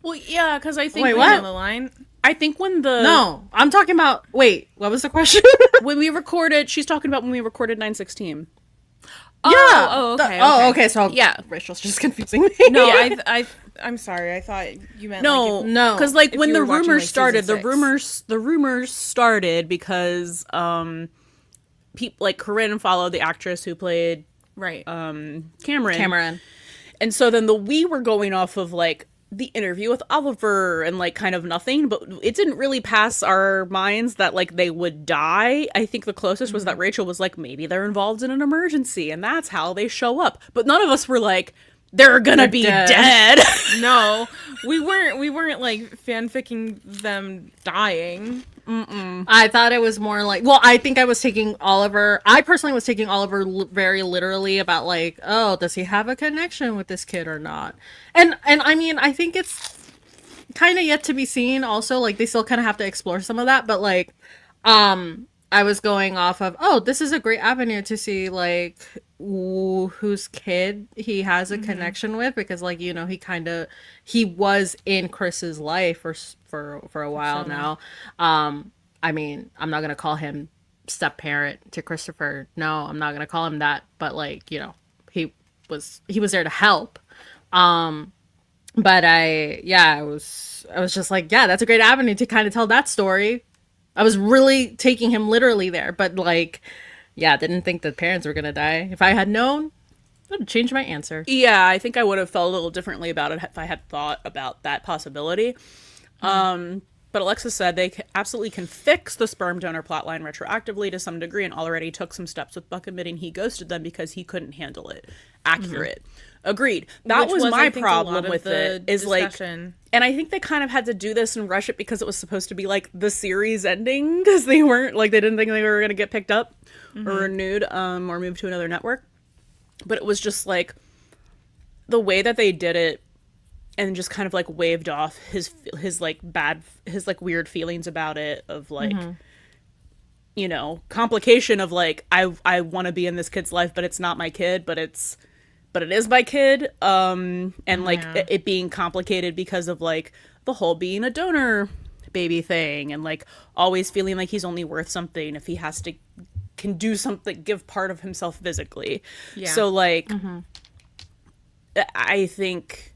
Well, yeah, because I think Wait, what? On the line. I think when the No, I'm talking about... Wait, what was the question? when we recorded, she's talking about when we recorded 916. Okay. So Yeah. Rachel's just confusing me. No, Yeah. I'm sorry. I thought you meant No, No. because like if when you the were watching, rumors like, started, season the rumors started because people like Corinne followed the actress who played right. Cameron. and so then we were going off of like the interview with Oliver and like kind of nothing, but it didn't really pass our minds that like they would die. I think the closest was that Rachel was like, maybe they're involved in an emergency and that's how they show up. But none of us were like, they're gonna be dead. No, we weren't like fanficking them dying. I thought it was more like, well, I think I personally was taking Oliver very literally about like, oh, does he have a connection with this kid or not? And I mean, I think it's kind of yet to be seen also, like they still kind of have to explore some of that, but like I was going off of, oh, this is a great avenue to see like whose kid he has a connection with, because like, you know, he was in Chris's life for a while now. I mean, I'm not gonna call him step parent to Christopher, no, I'm not gonna call him that, but like, you know, he was there to help. But I was just like, yeah, that's a great avenue to kind of tell that story. I was really taking him literally there, but like, yeah, didn't think the parents were gonna die. If I had known, I would have changed my answer. Yeah, I think I would have felt a little differently about it if I had thought about that possibility. But Alexa said they absolutely can fix the sperm donor plotline retroactively to some degree, and already took some steps with Buck admitting he ghosted them because he couldn't handle it. Accurate. Agreed. That was my problem with it, is discussion. Like, and I think they kind of had to do this and rush it because it was supposed to be like the series ending, because they didn't think they were going to get picked up or renewed or moved to another network. But it was just like the way that they did it, and just kind of like waved off his weird feelings about it, of like, you know, complication of like, I want to be in this kid's life, but it's not my kid, but it is my kid. And like it being complicated because of like the whole being a donor baby thing, and like always feeling like he's only worth something if he can do something, give part of himself physically. Yeah. So like, I think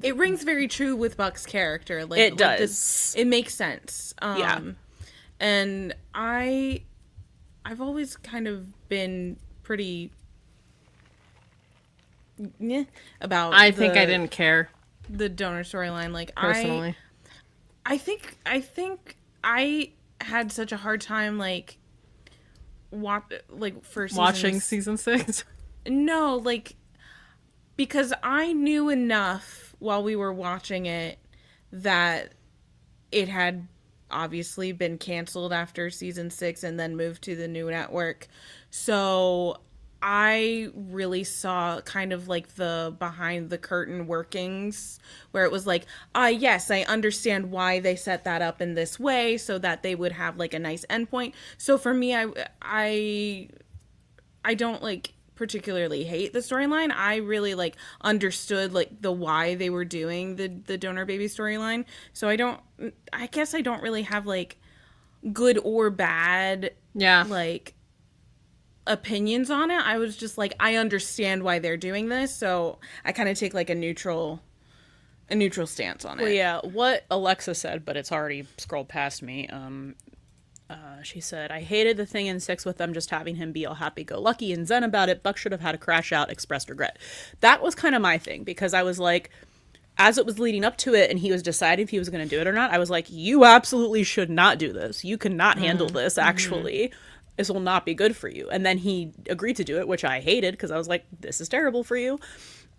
it rings very true with Buck's character. Like, it does. It makes sense. Yeah. And I've always kind of been pretty about. I think I didn't care the donor storyline. Like, personally, I think I had such a hard time like watching season 6. No, like, because I knew enough while we were watching it that it had obviously been canceled after season 6 and then moved to the new network. So I really saw kind of like the behind the curtain workings, where it was like, yes, I understand why they set that up in this way so that they would have like a nice endpoint. So for me, I don't like particularly hate the storyline. I really like understood like the why they were doing the donor baby storyline. So I guess I don't really have like good or bad like opinions on it. I was just like, I understand why they're doing this, so I kind of take like a neutral stance on it. Well, yeah, what Alexa said, but it's already scrolled past me. She said, I hated the thing in 6 with them just having him be all happy-go-lucky and zen about it. Buck should have had a crash out, expressed regret. That was kind of my thing, because I was like, as it was leading up to it and he was deciding if he was going to do it or not, I was like, you absolutely should not do this. You cannot handle this, actually. This will not be good for you. And then he agreed to do it, which I hated, because I was like, this is terrible for you.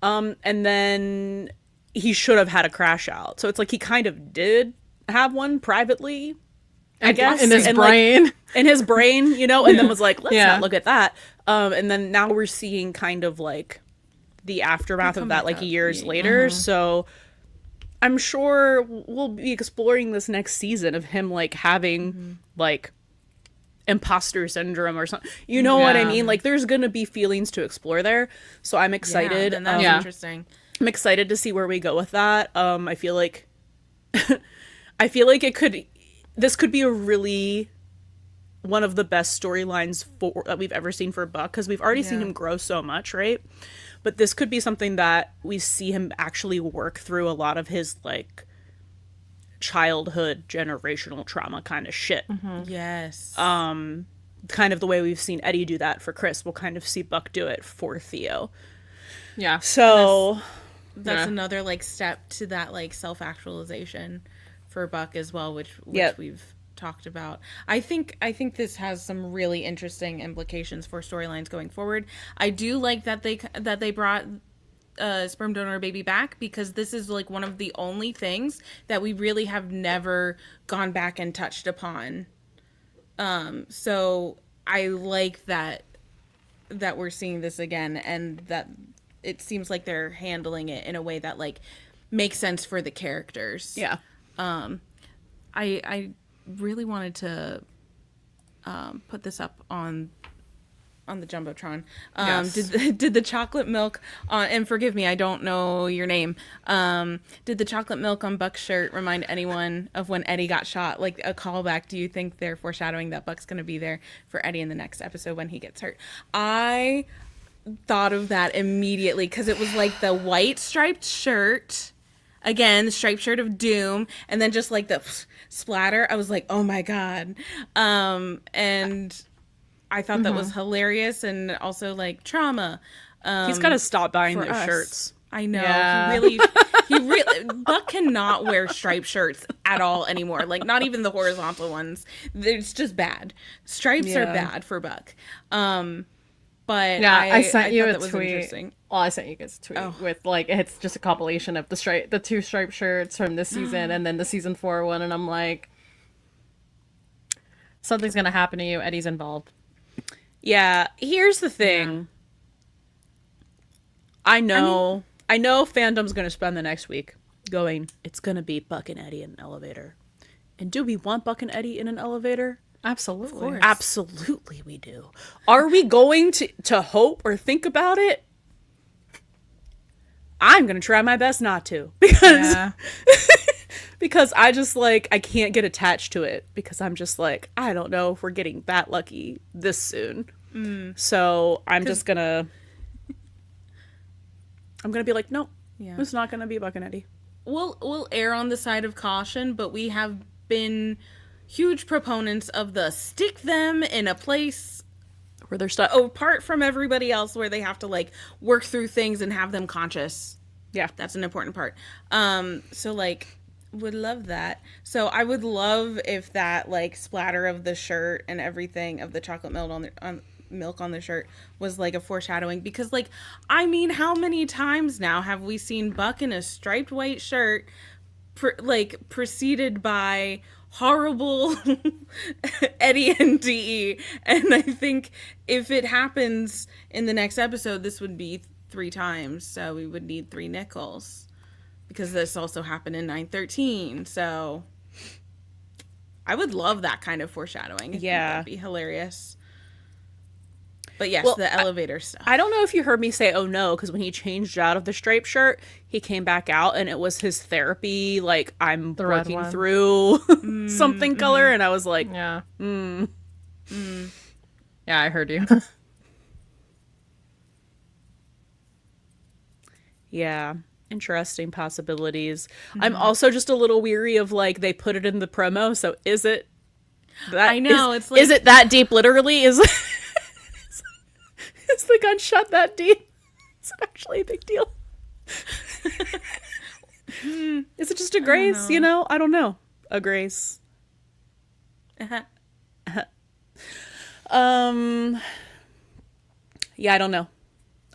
And then he should have had a crash out. So it's like he kind of did have one privately, I guess, in his brain. Like, in his brain, you know, and then was like, let's not look at that. And then now we're seeing kind of like the aftermath of that, like years later. So I'm sure we'll be exploring this next season of him like having like imposter syndrome or something. You know what I mean? Like, there's gonna be feelings to explore there. So I'm excited. And that's interesting. I'm excited to see where we go with that. I feel like this could be a really one of the best storylines that we've ever seen for Buck, because we've already seen him grow so much, right? But this could be something that we see him actually work through a lot of his like childhood generational trauma kind of shit. Yes. Kind of the way we've seen Eddie do that for Chris, we'll kind of see Buck do it for Theo. Yeah. So that's another like step to that like self-actualization for Buck as well, which we've talked about. I think this has some really interesting implications for storylines going forward. I do like that they brought sperm donor baby back, because this is like one of the only things that we really have never gone back and touched upon. So I like that we're seeing this again, and that it seems like they're handling it in a way that like makes sense for the characters. Yeah. I really wanted to put this up on the Jumbotron. Yes. Did the chocolate milk on, and forgive me, I don't know your name. Did the chocolate milk on Buck's shirt remind anyone of when Eddie got shot? Like a callback? Do you think they're foreshadowing that Buck's going to be there for Eddie in the next episode when he gets hurt? I thought of that immediately because it was like the white striped shirt, again, the striped shirt of doom, and then just like the splatter. I was like, oh my God. And I thought that was hilarious, and also like trauma. He's got to stop buying those us. shirts. I know. Yeah. He really, Buck cannot wear striped shirts at all anymore. Like, not even the horizontal ones. It's just bad. Stripes are bad for Buck. But Yeah, I sent you thought a that was tweet. interesting. Well, I sent you guys a tweet with like it's just a compilation of the two striped shirts from this season and then the season 4 one, and I'm like, something's gonna happen to you. Eddie's involved. Yeah, here's the thing. I know fandom's going to spend the next week going, it's going to be Buck and Eddie in an elevator. And do we want Buck and Eddie in an elevator? Absolutely. Of course. Absolutely we do. Are we going to hope or think about it? I'm going to try my best not to. Because I just like, I can't get attached to it because I'm just like, I don't know if we're getting that lucky this soon. So I'm just gonna be like, nope, it's not gonna be Buck and Eddie. We'll err on the side of caution, but we have been huge proponents of the stick them in a place Where they're stuck. apart from everybody else, where they have to like work through things and have them conscious. Yeah. That's an important part. So like, would love that. So I would love if that like splatter of the shirt and everything of the chocolate milk on the shirt was like a foreshadowing, because like, I mean, how many times now have we seen Buck in a striped white shirt preceded by horrible Eddie and DE? And I think if it happens in the next episode, this would be 3 times, so we would need 3 nickels, because this also happened in 9/13. So I would love that kind of foreshadowing. I think that'd be hilarious. But yes, the elevator stuff. I don't know if you heard me say, oh no, because when he changed out of the striped shirt, he came back out and it was his therapy, like, I'm working through something color, and I was like, Yeah, I heard you. yeah, interesting possibilities. I'm also just a little weary of, like, they put it in the promo, so is it that? I know, it's like, is it that deep literally? Is the gunshot that deep? Is it actually a big deal? Is it just a grace? You know, I don't know. A grace. Yeah, I don't know.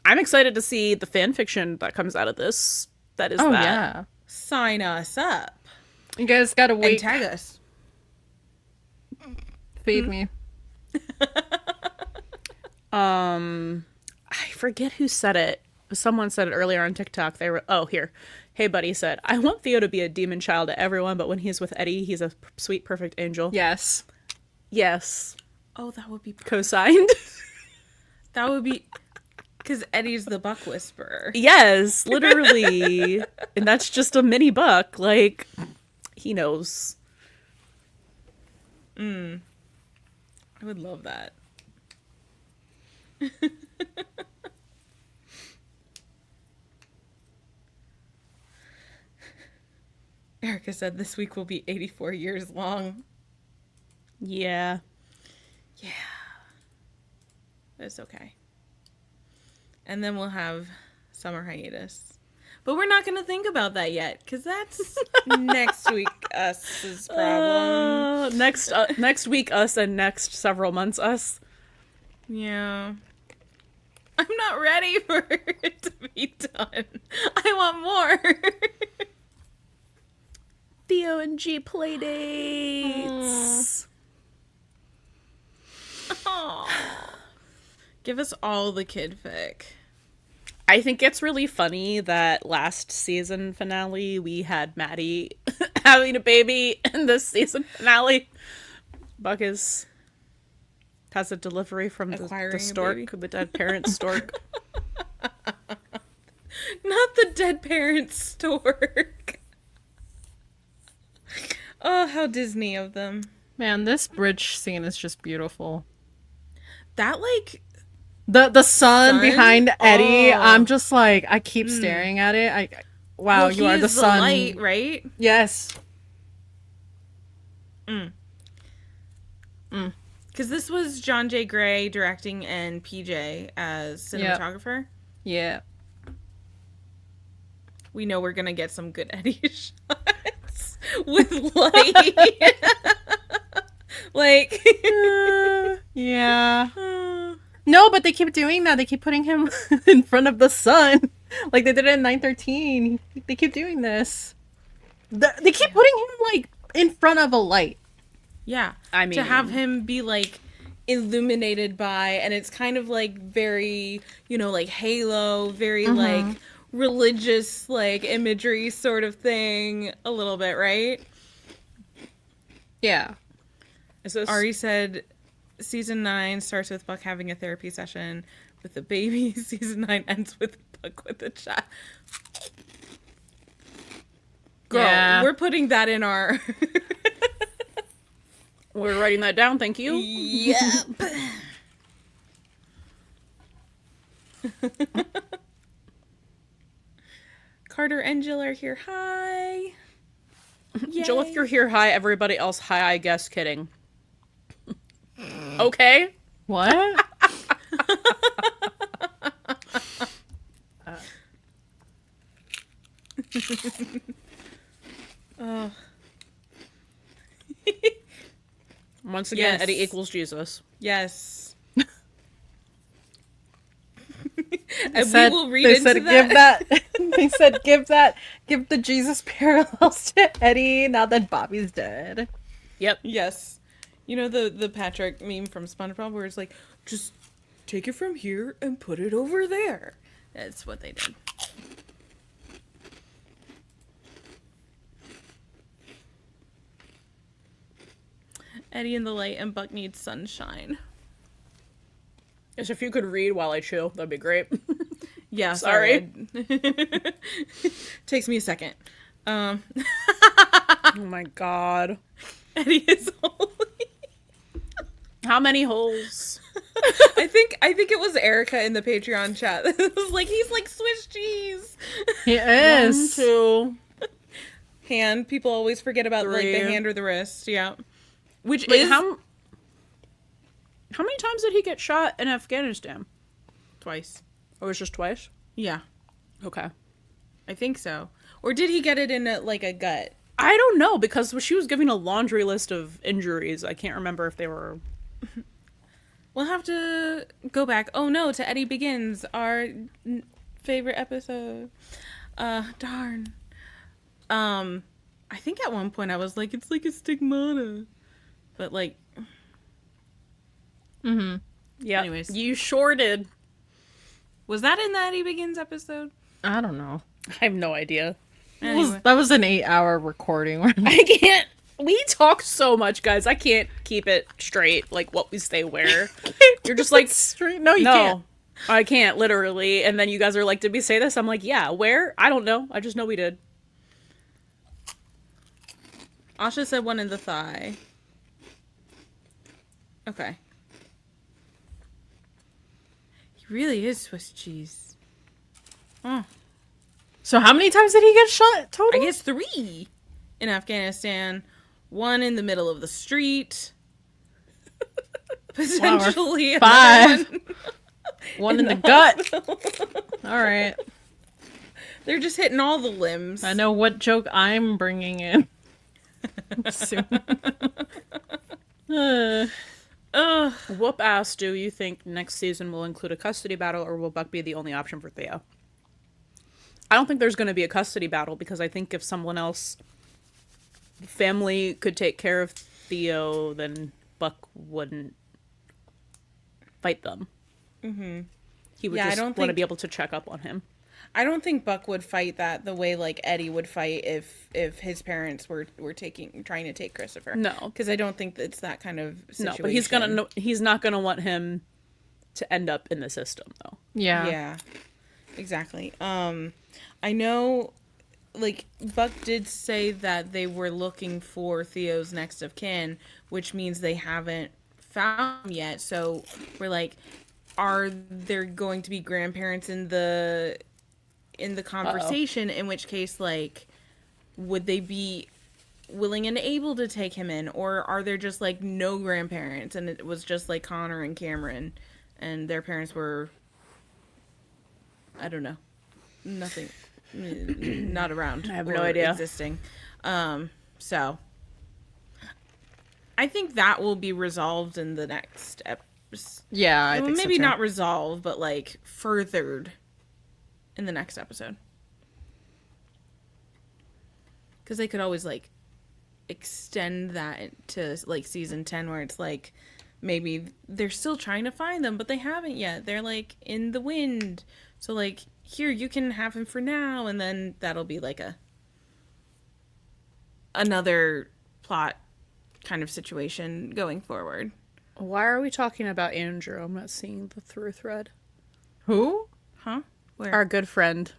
I'm excited to see the fan fiction that comes out of this. That is Yeah. Sign us up. You guys gotta And wait. tag us. Feed me. I forget who said it. Someone said it earlier on TikTok. They were, here. Hey, Buddy said, I want Theo to be a demon child to everyone, but when he's with Eddie, he's a sweet, perfect angel. Yes. Yes. Oh, that would be perfect. Co-signed. That would be, because Eddie's the Buck Whisperer. Yes, literally. And that's just a mini Buck. Like, he knows. I would love that. Erica said this week will be 84 years long. Yeah. Yeah. It's okay. And then we'll have summer hiatus. But we're not going to think about that yet, because that's next week us's problem. Next week us, and next several months us. Yeah. I'm not ready for it to be done. I want more. Theo and G play dates. Aw. Give us all the kid fic. I think it's really funny that last season finale we had Maddie having a baby, and this season finale Buck has a delivery from the stork, the dead parent stork. Not the dead parent stork. Oh, how Disney of them. Man, this bridge scene is just beautiful. That, like... The sun behind Eddie, Oh. I'm just like, I keep staring at it. Wow, well, you are the he's sun. light, right? Yes. Because this was John J. Gray directing and PJ as cinematographer. Yeah. We know we're going to get some good Eddie shots with light. Like... Yeah. No, but they keep doing that. They keep putting him in front of the sun. Like they did it in 913. They keep doing this. They keep putting him, like, in front of a light. Yeah. I mean... to have him be, like, illuminated by, and it's kind of, like, very, you know, like, Halo, very, like, religious, like, imagery sort of thing, a little bit, right? Yeah. Ari said... Season 9 starts with Buck having a therapy session with the baby. Season 9 ends with Buck with the child. Girl, Yeah. we're putting that in our... We're writing that down, thank you. Yep. Carter and Jill are here. Hi. Jill, if Yay. you're here, hi. Everybody else, hi, I guess. Kidding. Okay. What? Oh. Once again, Yes. Eddie equals Jesus. Yes. They And said, we will read they into said, that. They said, give the Jesus parallels to Eddie now that Bobby's dead. Yep. Yes. You know the Patrick meme from SpongeBob where it's like, just take it from here and put it over there. That's what they did. Eddie in the light and Buck needs sunshine. Yes, if you could read while I chew, that'd be great. Yeah, Sorry. Takes me a second. Oh my god. Eddie is holy. How many holes? I think it was Erica in the Patreon chat. It was like, he's like Swiss cheese. He 1, is. 2. Hand. People always forget about like 3. the hand or the wrist. Yeah. Which Wait, is how many times did he get shot in Afghanistan? twice. Or was it just twice? Yeah, Okay. I think so. Or did he get it in like a gut? I don't know, because she was giving a laundry list of injuries. I can't remember if they were... We'll have to go back. Oh no, to Eddie Begins, our favorite episode. Darn. I think at one point I was like, it's like a stigmata. But like... Yeah. Anyways. You sure did. Was that in the Eddie Begins episode? I don't know. I have no idea. Anyway. That was an 8-hour recording. I can't... We talk so much, guys. I can't keep it straight, like what we say where. You're just like... Straight. No, you no, can't. I can't, literally. And then you guys are like, did we say this? I'm like, yeah, where? I don't know. I just know we did. Asha said one in the thigh. Okay. He really is Swiss cheese. Oh. So how many times did he get shot total? I guess 3 in Afghanistan. 1 in the middle of the street. Potentially 5. another One in the gut. All right. They're just hitting all the limbs. I know what joke I'm bringing in soon. Whoop asked, do you think next season will include a custody battle, or will Buck be the only option for Theo? I don't think there's going to be a custody battle, because I think if someone else, family, could take care of Theo, then Buck wouldn't fight them. Mm-hmm. He would just want to be able to check up on him. I don't think Buck would fight that the way like Eddie would fight if his parents were trying to take Christopher. No, because I don't think it's that kind of situation. No, but he's not gonna want him to end up in the system, though. Yeah, exactly. I know, like, Buck did say that they were looking for Theo's next of kin, which means they haven't found him yet. So we're like, are there going to be grandparents in the conversation? In which case, like, would they be willing and able to take him in, or are there just like no grandparents and it was just like Connor and Cameron and their parents were, I don't know, nothing, not around. I have no idea. Existing. So I think that will be resolved in the next episode. Yeah, I think maybe so too. not resolved, but like furthered in the next episode. Because they could always like extend that to like season 10, where it's like maybe they're still trying to find them, but they haven't yet. They're like in the wind. So like, here, you can have him for now, and then that'll be like another plot kind of situation going forward. Why are we talking about Andrew? I'm not seeing the through thread. Who? Huh? Where? Our good friend.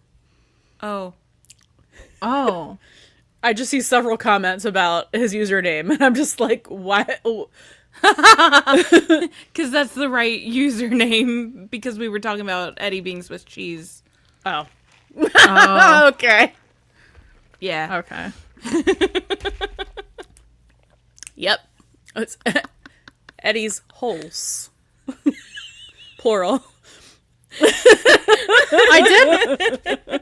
Oh. I just see several comments about his username, and I'm just like, why? Because that's the right username, because we were talking about Eddie being Swiss cheese. Oh. Okay. Yeah. Okay. Yep. It's Eddie's holes. Plural.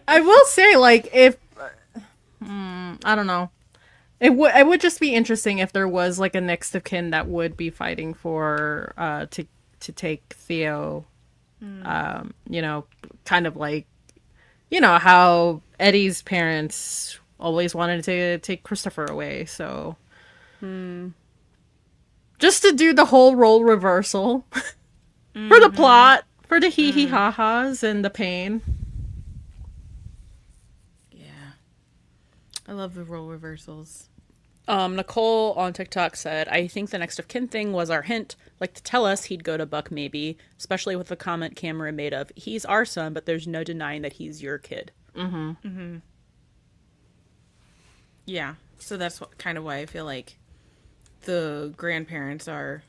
I will say, like, if I don't know, it would just be interesting if there was like a next of kin that would be fighting for to take Theo, you know, kind of like, you know, how Eddie's parents always wanted to take Christopher away, so just to do the whole role reversal for the plot, for the hee ha ha's and the pain. I love the role reversals. Nicole on TikTok said, I think the next of kin thing was our hint, like to tell us he'd go to Buck maybe, especially with the comment Cameron made of, he's our son, but there's no denying that he's your kid. Yeah, so that's kind of why I feel like the grandparents are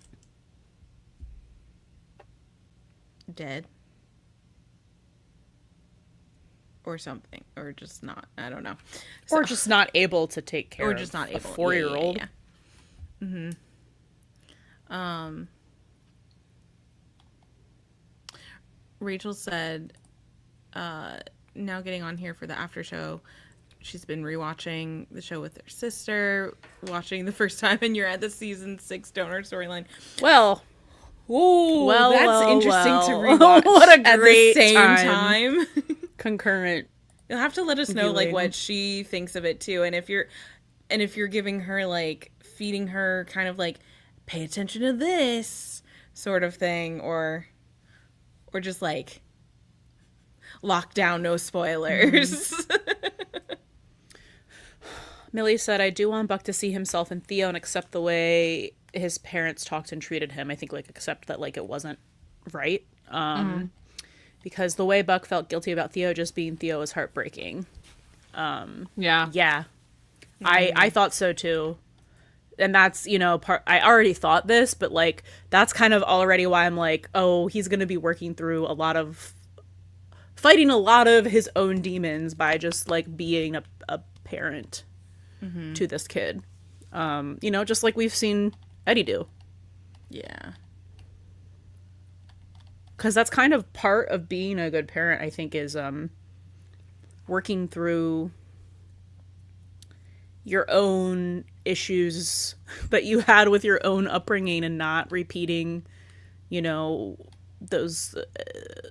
dead. Or something. Or just not. I don't know. Or just not able to take care of. Or just not able. A 4-year-old. Yeah. Rachel said, now getting on here for the after show, she's been rewatching the show with her sister, watching the first time, and you're at the season 6 donor storyline. Well, ooh, that's interesting to rewatch. What a great at the same time. Concurrent. You'll have to let us know viewing. like what she thinks of it too, and if you're giving her like feeding her kind of like pay attention to this sort of thing, or just like lock down, no spoilers. Millie said, I do want Buck to see himself in Theo and accept the way his parents talked and treated him. I think like accept that like it wasn't right. Because the way Buck felt guilty about Theo just being Theo is heartbreaking. Yeah. I thought so too. And that's, you know, I already thought this, but like, that's kind of already why I'm like, oh, he's going to be working through fighting a lot of his own demons by just like being a parent to this kid. You know, just like we've seen Eddie do. Yeah. Because that's kind of part of being a good parent, I think, is working through, your own issues that you had with your own upbringing and not repeating, you know, those,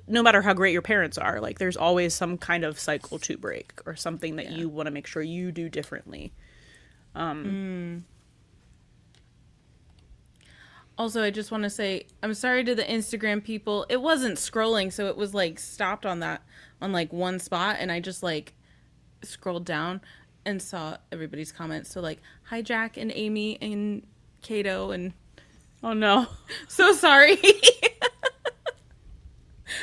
no matter how great your parents are, like there's always some kind of cycle to break or something that you want to make sure you do differently. Also, I just want to say, I'm sorry to the Instagram people. It wasn't scrolling, so it was like stopped on like one spot, and I just like scrolled down and saw everybody's comments. So like, hi Jack and Amy and Kato, and Oh no. so sorry.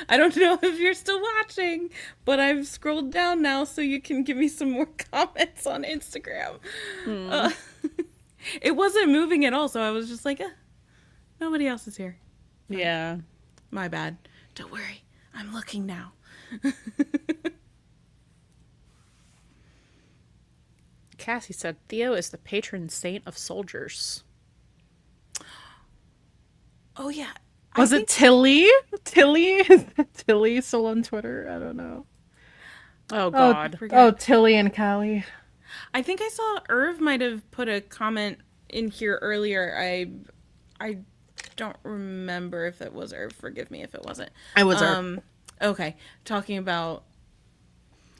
I don't know if you're still watching, but I've scrolled down now so you can give me some more comments on Instagram. It wasn't moving at all, so I was just like, nobody else is here. Yeah. My bad. Don't worry. I'm looking now. Cassie said Theo is the patron saint of soldiers. Oh, yeah. Was it Tilly? Tilly? Tilly still on Twitter? I don't know. Oh God. Tilly and Callie. I think I saw Irv might have put a comment in here earlier. I don't remember if it was Irv. Forgive me if it wasn't. I was Irv. Okay. Talking about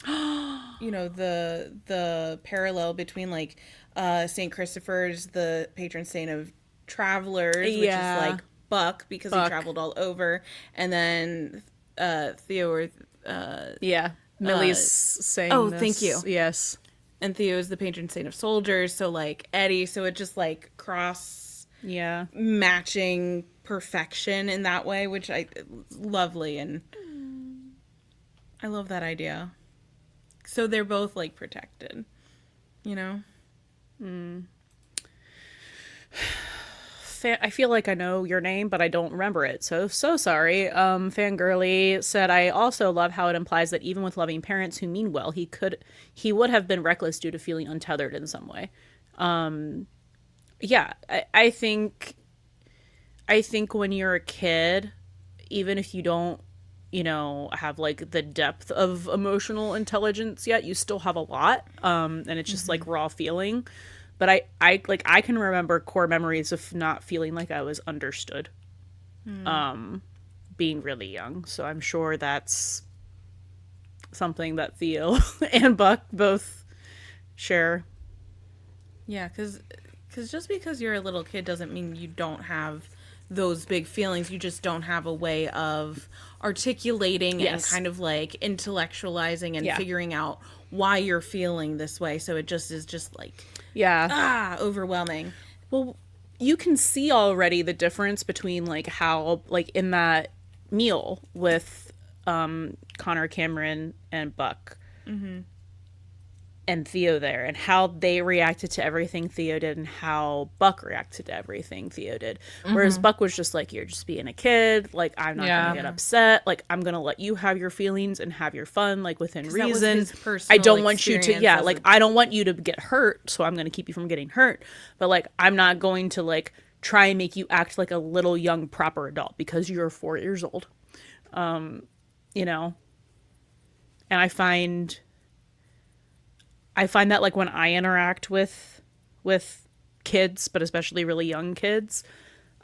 the parallel between like St. Christopher's, the patron saint of travelers, which is like Buck because he traveled all over, and then Theo or Millie's saying oh, this. thank you. Yes. And Theo is the patron saint of soldiers, so like Eddie, so it just like cross matching perfection in that way, which lovely, and I love that idea. So they're both like protected, you know? I feel like I know your name, but I don't remember it. So sorry. Fangirly said, I also love how it implies that even with loving parents who mean well, he would have been reckless due to feeling untethered in some way. I think when you're a kid, even if you don't, have like the depth of emotional intelligence yet, you still have a lot. And it's just like raw feeling. But I can remember core memories of not feeling like I was understood, being really young. So I'm sure that's something that Theo and Buck both share. Yeah, because just because you're a little kid doesn't mean you don't have those big feelings. You just don't have a way of articulating and kind of like intellectualizing and figuring out why you're feeling this way. So it just is just like overwhelming. Well, you can see already the difference between like how like in that meal with Connor, Cameron, and Buck and Theo there, and how they reacted to everything Theo did and how Buck reacted to everything Theo did. Whereas Buck was just like, you're just being a kid, like I'm not gonna get upset, like I'm gonna let you have your feelings and have your fun, like within reason. I don't want you to I don't want you to get hurt, so I'm gonna keep you from getting hurt, but like I'm not going to like try and make you act like a little young proper adult because you're 4 years old. And I find that like when I interact with kids, but especially really young kids,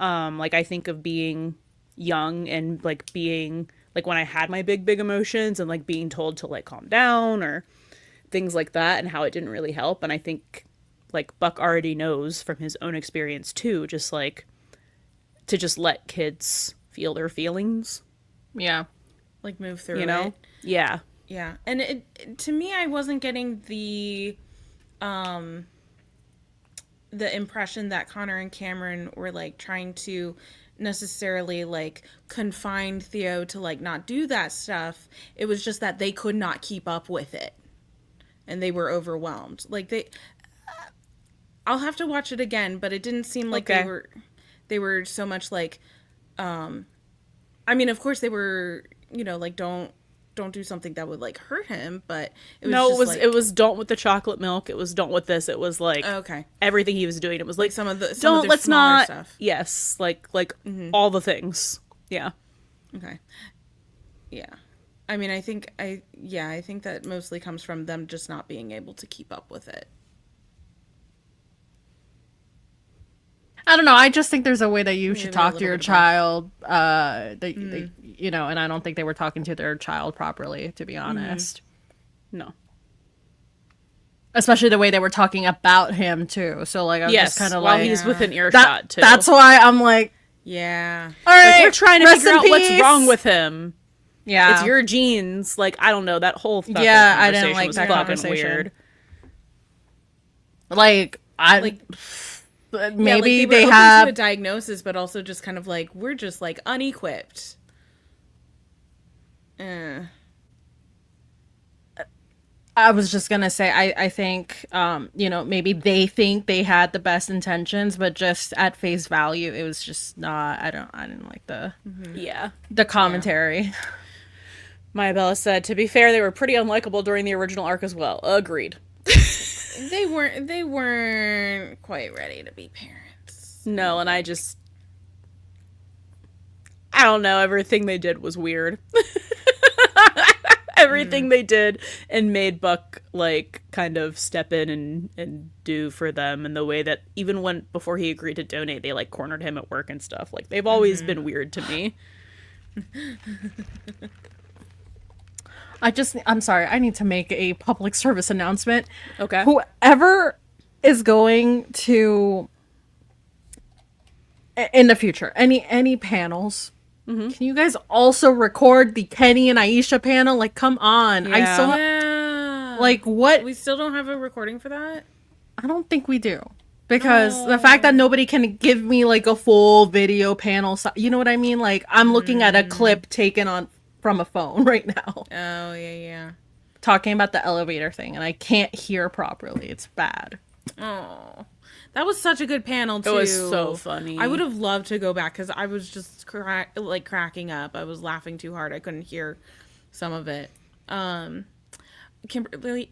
like I think of being young and like being like when I had my big emotions and like being told to like calm down or things like that, and how it didn't really help. And I think like Buck already knows from his own experience too, just like to just let kids feel their feelings. Yeah. Like move through it. Yeah. Yeah, and to me, I wasn't getting the impression that Connor and Cameron were like trying to necessarily like confine Theo to like not do that stuff. It was just that they could not keep up with it, and they were overwhelmed. Like I'll have to watch it again, but it didn't seem like they were so much like. I mean, of course, they were like don't do something that would like hurt him, but it was don't with the chocolate milk, it was don't with this, it was like everything he was doing, it was like some of let's not stuff. Yes, like all the things. I mean, I think that mostly comes from them just not being able to keep up with it. I don't know. I just think there's a way that you Maybe should a talk to little your bit of both. child. You know, and I don't think they were talking to their child properly, to be honest. No. Especially the way they were talking about him too. So like, I'm Yes, just kind of while like, he's within that, earshot too. that's why I'm like, Yeah. all right, Like, we're trying to rest figure in out what's peace. wrong with him. Yeah, It's your genes. Like, I don't know. That whole fucking Yeah, I conversation didn't like was that fucking conversation. weird. Like I Like, maybe yeah, like they were open have. to a diagnosis, but also just kind of like, we're just like unequipped. I was just gonna say, I think, you know, maybe they think they had the best intentions, but just at face value, it was just not. I didn't like Yeah. the commentary. Maya Bella said, to be fair, they were pretty unlikable during the original arc as well. Agreed. They weren't quite ready to be parents. No, and I don't know. Everything they did was weird. Everything they did and made Buck, like, kind of step in and do for them. And the way that even when, before he agreed to donate, they, like, cornered him at work and stuff. Like, they've always been weird to me. I'm sorry, I need to make a public service announcement. Okay. Whoever is going to, in the future, any panels, can you guys also record the Kenny and Aisha panel? Like, come on. I still Yeah. like, what? We still don't have a recording for that? I don't think we do. Because the fact that nobody can give me like a full video panel, you know what I mean? Like, I'm looking at a clip taken from a phone right now, Oh, yeah. talking about the elevator thing, and I can't hear properly. It's bad. Oh. That was such a good panel, too. It was so funny. I would have loved to go back because I was just cracking up. I was laughing too hard. I couldn't hear some of it. Kimberly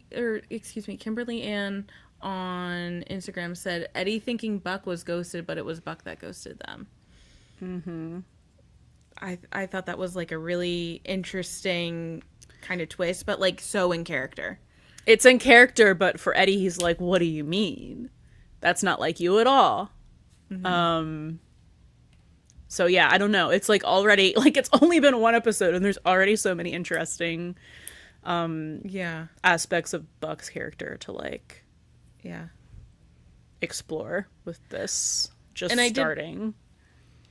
Ann on Instagram said Eddie thinking Buck was ghosted, but it was Buck that ghosted them. Mm-hmm. I thought that was like a really interesting kind of twist, but like so in character. It's in character, but for Eddie, he's like, what do you mean? That's not like you at all. So yeah, I don't know. It's like already, like, it's only been one episode and there's already so many interesting aspects of Buck's character to like explore with this starting.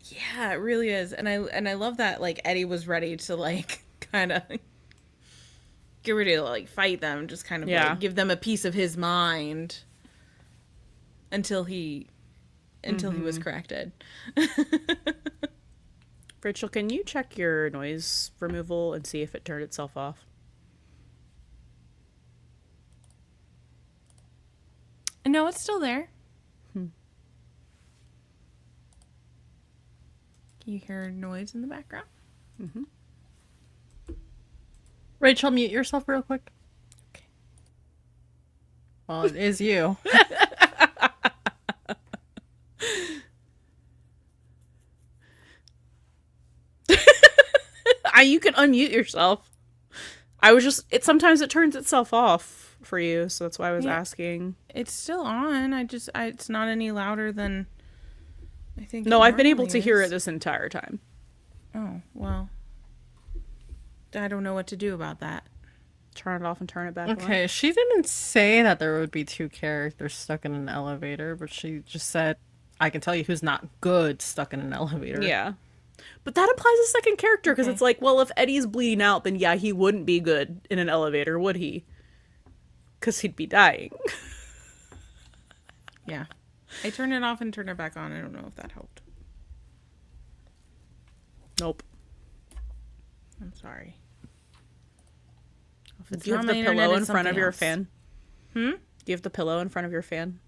Yeah, it really is. And I love that like Eddie was ready to like kind of get ready to like fight them, just kind of like give them a piece of his mind until he was corrected. Rachel, can you check your noise removal and see if it turned itself off? No, it's still there. Can you hear noise in the background? Rachel, mute yourself real quick. Okay. Well, it is you. You can unmute yourself. Sometimes it turns itself off for you, so that's why I was asking. It's still on. It's not any louder than I think. No, I've been able to hear it this entire time. Oh, well. I don't know what to do about that. Turn it off and turn it back on. Okay, she didn't say that there would be two characters stuck in an elevator, but she just said, I can tell you who's not good stuck in an elevator. Yeah. But that implies a second character, because it's like, well, if Eddie's bleeding out, then yeah, he wouldn't be good in an elevator, would he? Because he'd be dying. Yeah. I turned it off and turned it back on. I don't know if that helped. Nope. I'm sorry. If Do it's you have not the my internet, pillow it's in front of something your else. fan? Do you have the pillow in front of your fan?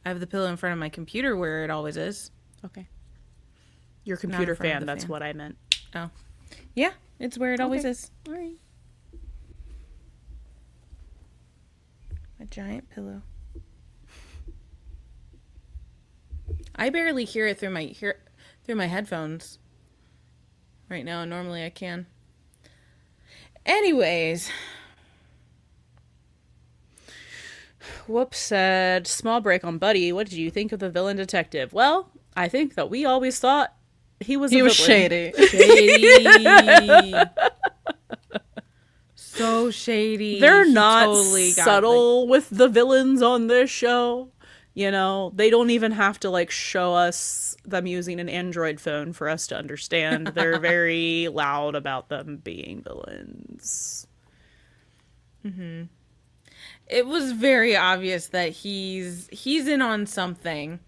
I have the pillow in front of my computer where it always is. Okay. Your computer front of fan, the that's fan. what I meant. Oh. Yeah, it's where it always Okay. is. All right. A giant pillow. I barely hear it through my headphones right now. Normally I can. Anyways. Whoops said, small break on Buddie. What did you think of the villain detective? Well, I think that we always thought he was shady. Shady. So shady. They're He not totally got, subtle with the villains on this show. You know, they don't even have to like show us them using an Android phone for us to understand. They're very loud about them being villains. Mm-hmm. It was very obvious that he's in on something,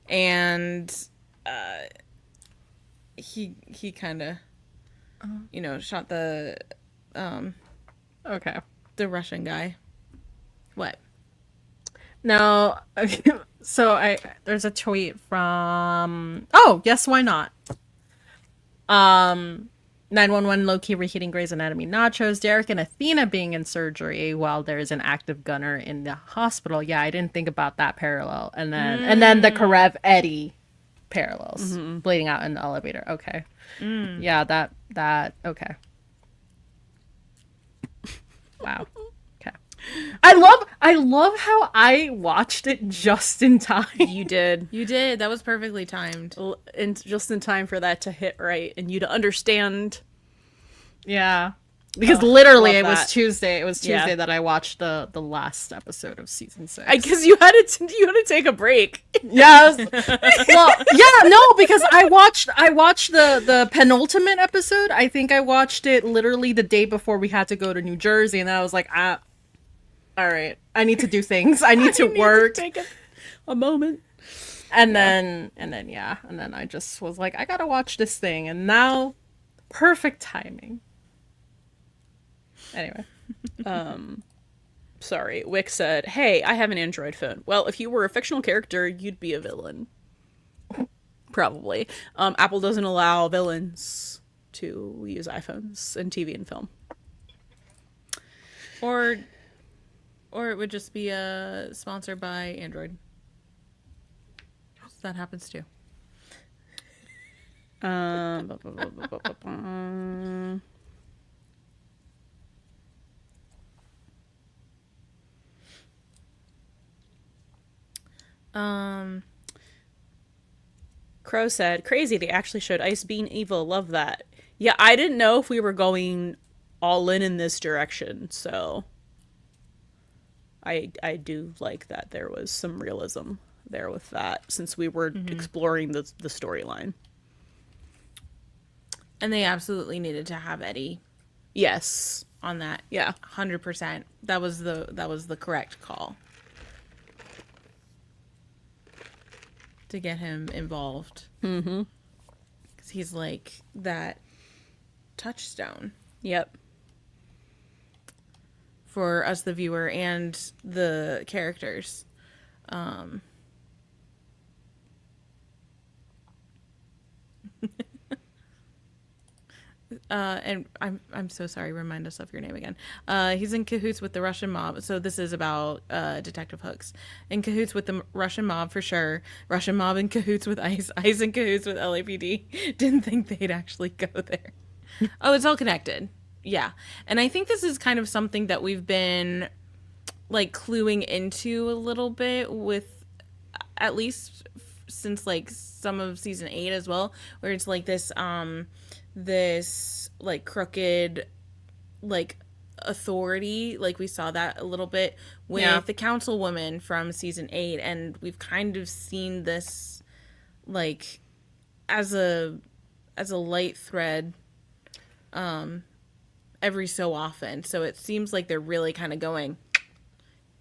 and he kind of shot the Okay. the Russian guy. What? No. So there's a tweet from yes, why not? 911 low-key reheating Grey's Anatomy nachos, Derek and Athena being in surgery while there's an active gunner in the hospital. Yeah, I didn't think about that parallel. And then the Karev Eddie parallels bleeding out in the elevator. Okay. Yeah, that okay. Wow. Okay. I love how I watched it just in time. You did. You did. That was perfectly timed. And just in time for that to hit right and you to understand. Yeah. Because literally love it was that. Tuesday. It was Tuesday Yeah. that I watched the last episode of season 6. I guess you had to take a break. Yes. Well, yeah, no, because I watched the penultimate episode. I think I watched it literally the day before we had to go to New Jersey, and then I was like, all right, I need to do things. I need to work. Take a moment. And then I just was like, I gotta watch this thing, and now, perfect timing. Anyway. Sorry. Wick said, hey, I have an Android phone. Well, if you were a fictional character, you'd be a villain. Probably. Apple doesn't allow villains to use iPhones in TV and film. Or it would just be sponsored by Android. That happens too. Crow said, crazy, they actually showed Ice being evil. Love that. Yeah, I didn't know if we were going all in this direction, so I do like that there was some realism there with that, since we were exploring the storyline. And they absolutely needed to have Eddie Yes. on that. Yeah. 100%. That was the correct call. To get him involved. Mm-hmm. Because he's like that touchstone Yep. for us, the viewer, and the characters. And I'm so sorry. Remind us of your name again. He's in cahoots with the Russian mob. So this is about Detective Hooks. In cahoots with the Russian mob for sure. Russian mob in cahoots with ICE. ICE in cahoots with LAPD. Didn't think they'd actually go there. Oh, it's all connected. Yeah. And I think this is kind of something that we've been like cluing into a little bit with, at least since like some of season 8 as well, where it's like this like crooked like authority, like we saw that a little bit with the councilwoman from season 8, and we've kind of seen this like as a light thread every so often. So it seems like they're really kind of going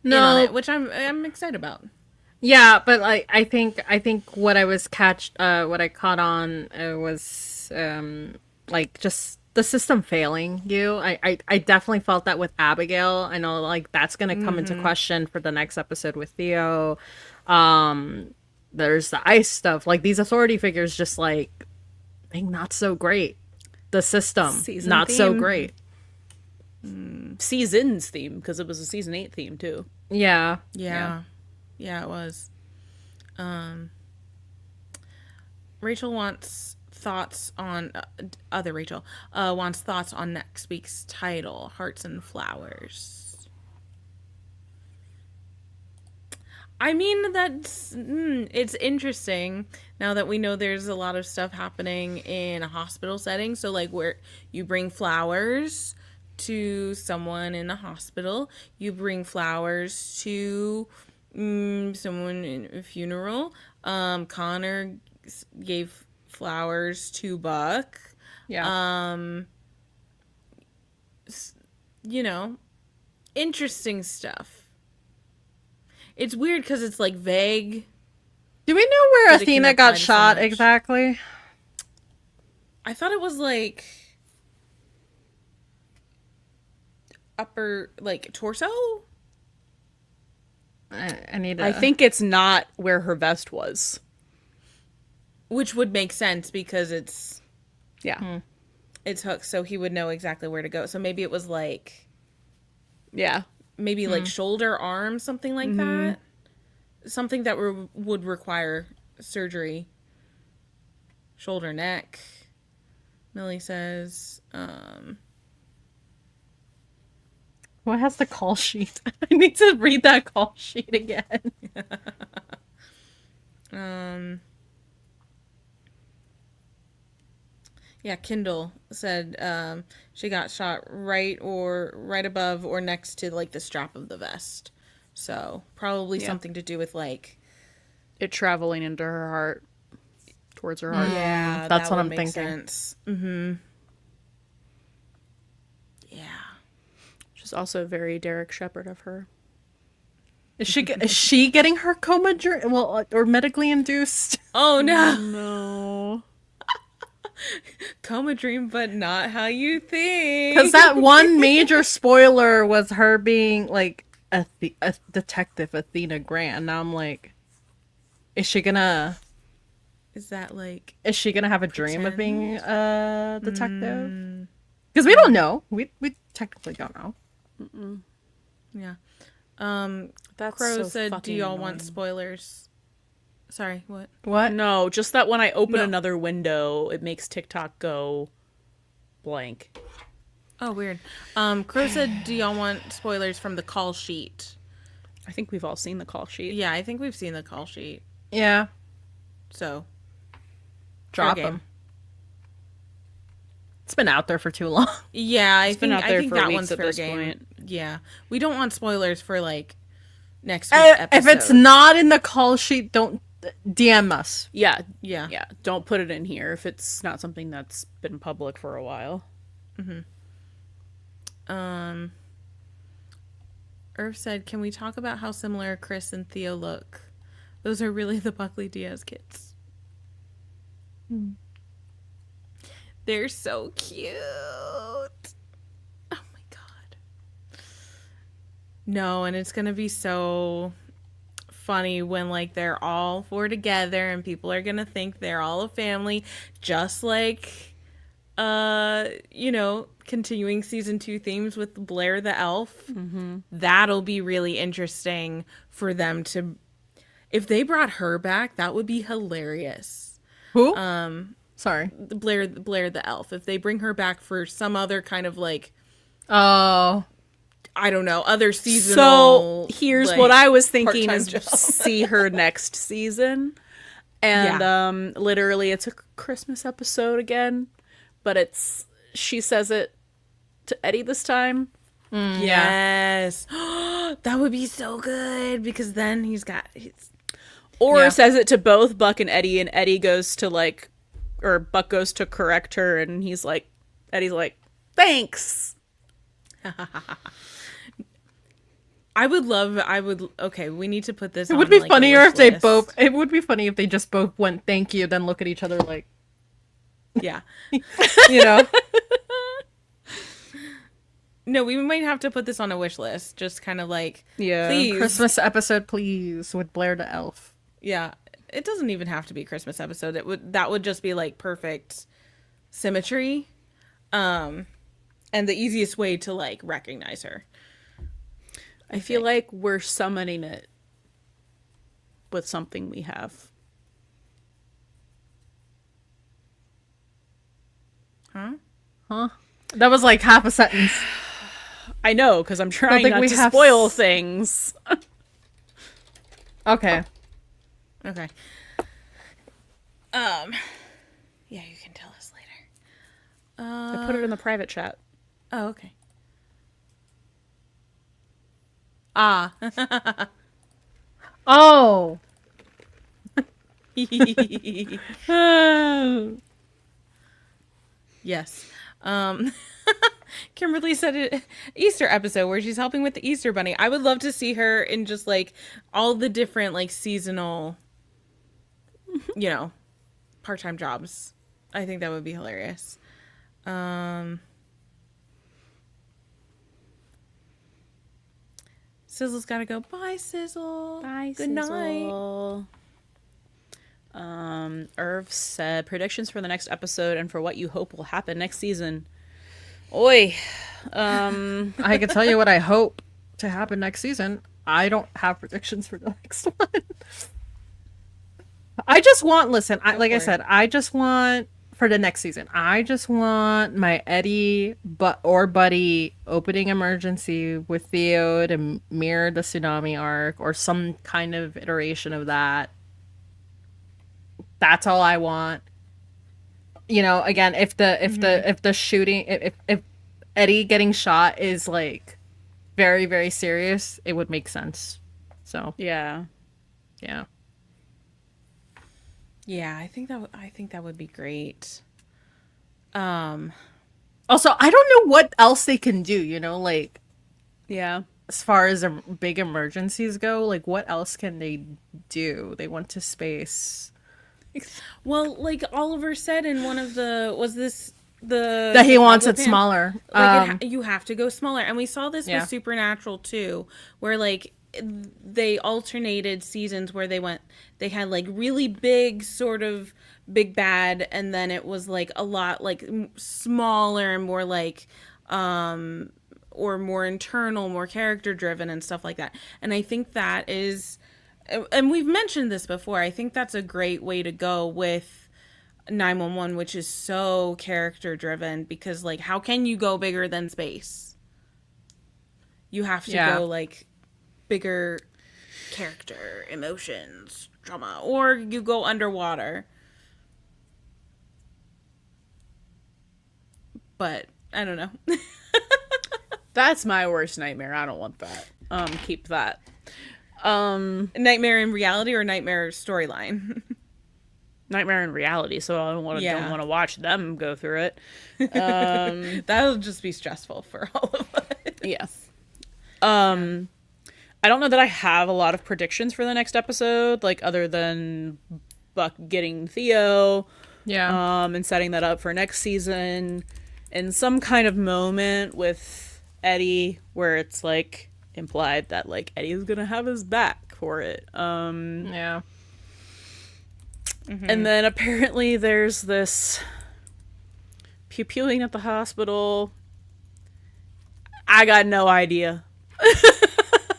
in on it, which I'm excited about. Yeah, but like I think what I caught on was like just the system failing you. I definitely felt that with Abigail. I know like that's gonna come into question for the next episode with Theo. There's the ICE stuff. Like these authority figures just like being not so great. The system Season not theme. so great. Season's theme, because it was a season 8 theme too. Yeah, it was. Rachel wants thoughts on other Rachel wants thoughts on next week's title, Hearts and Flowers. I mean, it's interesting now that we know there's a lot of stuff happening in a hospital setting. So, like, where you bring flowers to someone in the hospital, you bring flowers to someone in a funeral. Connor gave flowers to Buck. Yeah. You know, interesting stuff. It's weird because it's like vague. Do we know where 'Cause it can Athena apply got to so shot much. exactly? I thought it was like upper, like torso. I need to... I think it's not where her vest was. Which would make sense because it's Yeah. hooked, so he would know exactly where to go. So maybe it was like Yeah. maybe like shoulder, arm, something like that. Something that would require surgery. Shoulder, neck. Millie says, What has the call sheet? I need to read that call sheet again. Yeah, Kindle said she got shot right above or next to like the strap of the vest. So probably something to do with like It traveling into her heart, towards her heart. yeah, That's that what would I'm make thinking. sense. Mm-hmm. Yeah. Which is also very Derek Shepherd of her. Is she getting her coma or medically induced? Oh no, No. coma dream, but not how you think. Because that one major spoiler was her being like a detective Athena Grant. And now I'm like, is she gonna Is that like have a dream of being a detective? Because we don't know. We technically don't know. yeah? That's Crow so said, "Do fucking y'all annoying. want spoilers?" Sorry, what? What? No, just that when I open No. another window, it makes TikTok go blank. Oh, weird. Crow said, "Do y'all want spoilers from the call sheet?" I think we've all seen the call sheet. Yeah, I think we've seen the call sheet. Yeah. So Drop game. them. It's been out there for too long. yeah, I been think out there I think for that weeks one's at fair this game. point. Yeah, we don't want spoilers for like next week's episode. If it's not in the call sheet, don't DM us. Yeah. yeah, Yeah. Don't put it in here if it's not something that's been public for a while. Irv said, "Can we talk about how similar Chris and Theo look? Those are really the Buckley Diaz kids. They're so cute. Oh my god. No, and it's gonna be so funny when like they're all four together and people are gonna think they're all a family, just like continuing season 2 themes with Blair the elf. That'll be really interesting for them to, if they brought her back, that would be hilarious. Who? Sorry. Blair the elf, if they bring her back for some other kind of like, Oh. I don't know, other seasonal. So here's like, what I was thinking part-time is job. see her next season. And literally it's a Christmas episode again, but she says it to Eddie this time. Yes. That would be so good because then he's Or says it to both Buck and Eddie goes to like, or Buck goes to correct her and Eddie's like, thanks. okay, we need to put this It on, would be like, a funnier wish if they list. both. It would be funny if they just both went thank you, then look at each other like, Yeah. you know. No, we might have to put this on a wish list. Just kind of like, Yeah. please. Christmas episode, please, with Blair the elf. Yeah. It doesn't even have to be Christmas episode. That would just be like perfect symmetry. And the easiest way to like recognize her. I feel like we're summoning it with something we have. Huh? That was like half a sentence. I know, because I'm trying think not we to have spoil things. Okay. Okay. Yeah, you can tell us later. I put it in the private chat. Oh, okay. Ah. Oh. Yes. Kimberly said it Easter episode where she's helping with the Easter bunny. I would love to see her in just like all the different like seasonal, part-time jobs. I think that would be hilarious. Sizzle's gotta go. Bye, Sizzle. Bye, Good night. Sizzle. Irv said predictions for the next episode and for what you hope will happen next season. Oi. I can tell you what I hope to happen next season. I don't have predictions for the next one. I just want, listen, I said, I just want for the next season. I just want my Eddie or Buddie opening emergency with Theo to mirror the tsunami arc or some kind of iteration of that. That's all I want. Again, if the shooting, if Eddie getting shot is like very, very serious, it would make sense. So Yeah. yeah. Yeah, I think that would be great. Also, I don't know what else they can do, like Yeah. as far as big emergencies go, like what else can they do? They went to space. Well, like Oliver said in one of the That he wants it smaller. Like you have to go smaller, and we saw this with Supernatural too, where like they alternated seasons where they had like really big sort of big bad, and then it was like a lot like smaller and more like or more internal, more character driven and stuff like that. And I think that is, and we've mentioned this before, I think that's a great way to go with 911, which is so character driven, because like how can you go bigger than space? You have to go like bigger character, emotions, drama, or you go underwater. But I don't know. That's my worst nightmare. I don't want that. Keep that. Nightmare in reality or nightmare storyline? Nightmare in reality, so I don't want to watch them go through it. That'll just be stressful for all of us. Yes. I don't know that I have a lot of predictions for the next episode, like other than Buck getting Theo, and setting that up for next season, and some kind of moment with Eddie where it's like implied that like Eddie's gonna have his back for it. Yeah. Mm-hmm. And then apparently there's this pew-pewing at the hospital. I got no idea.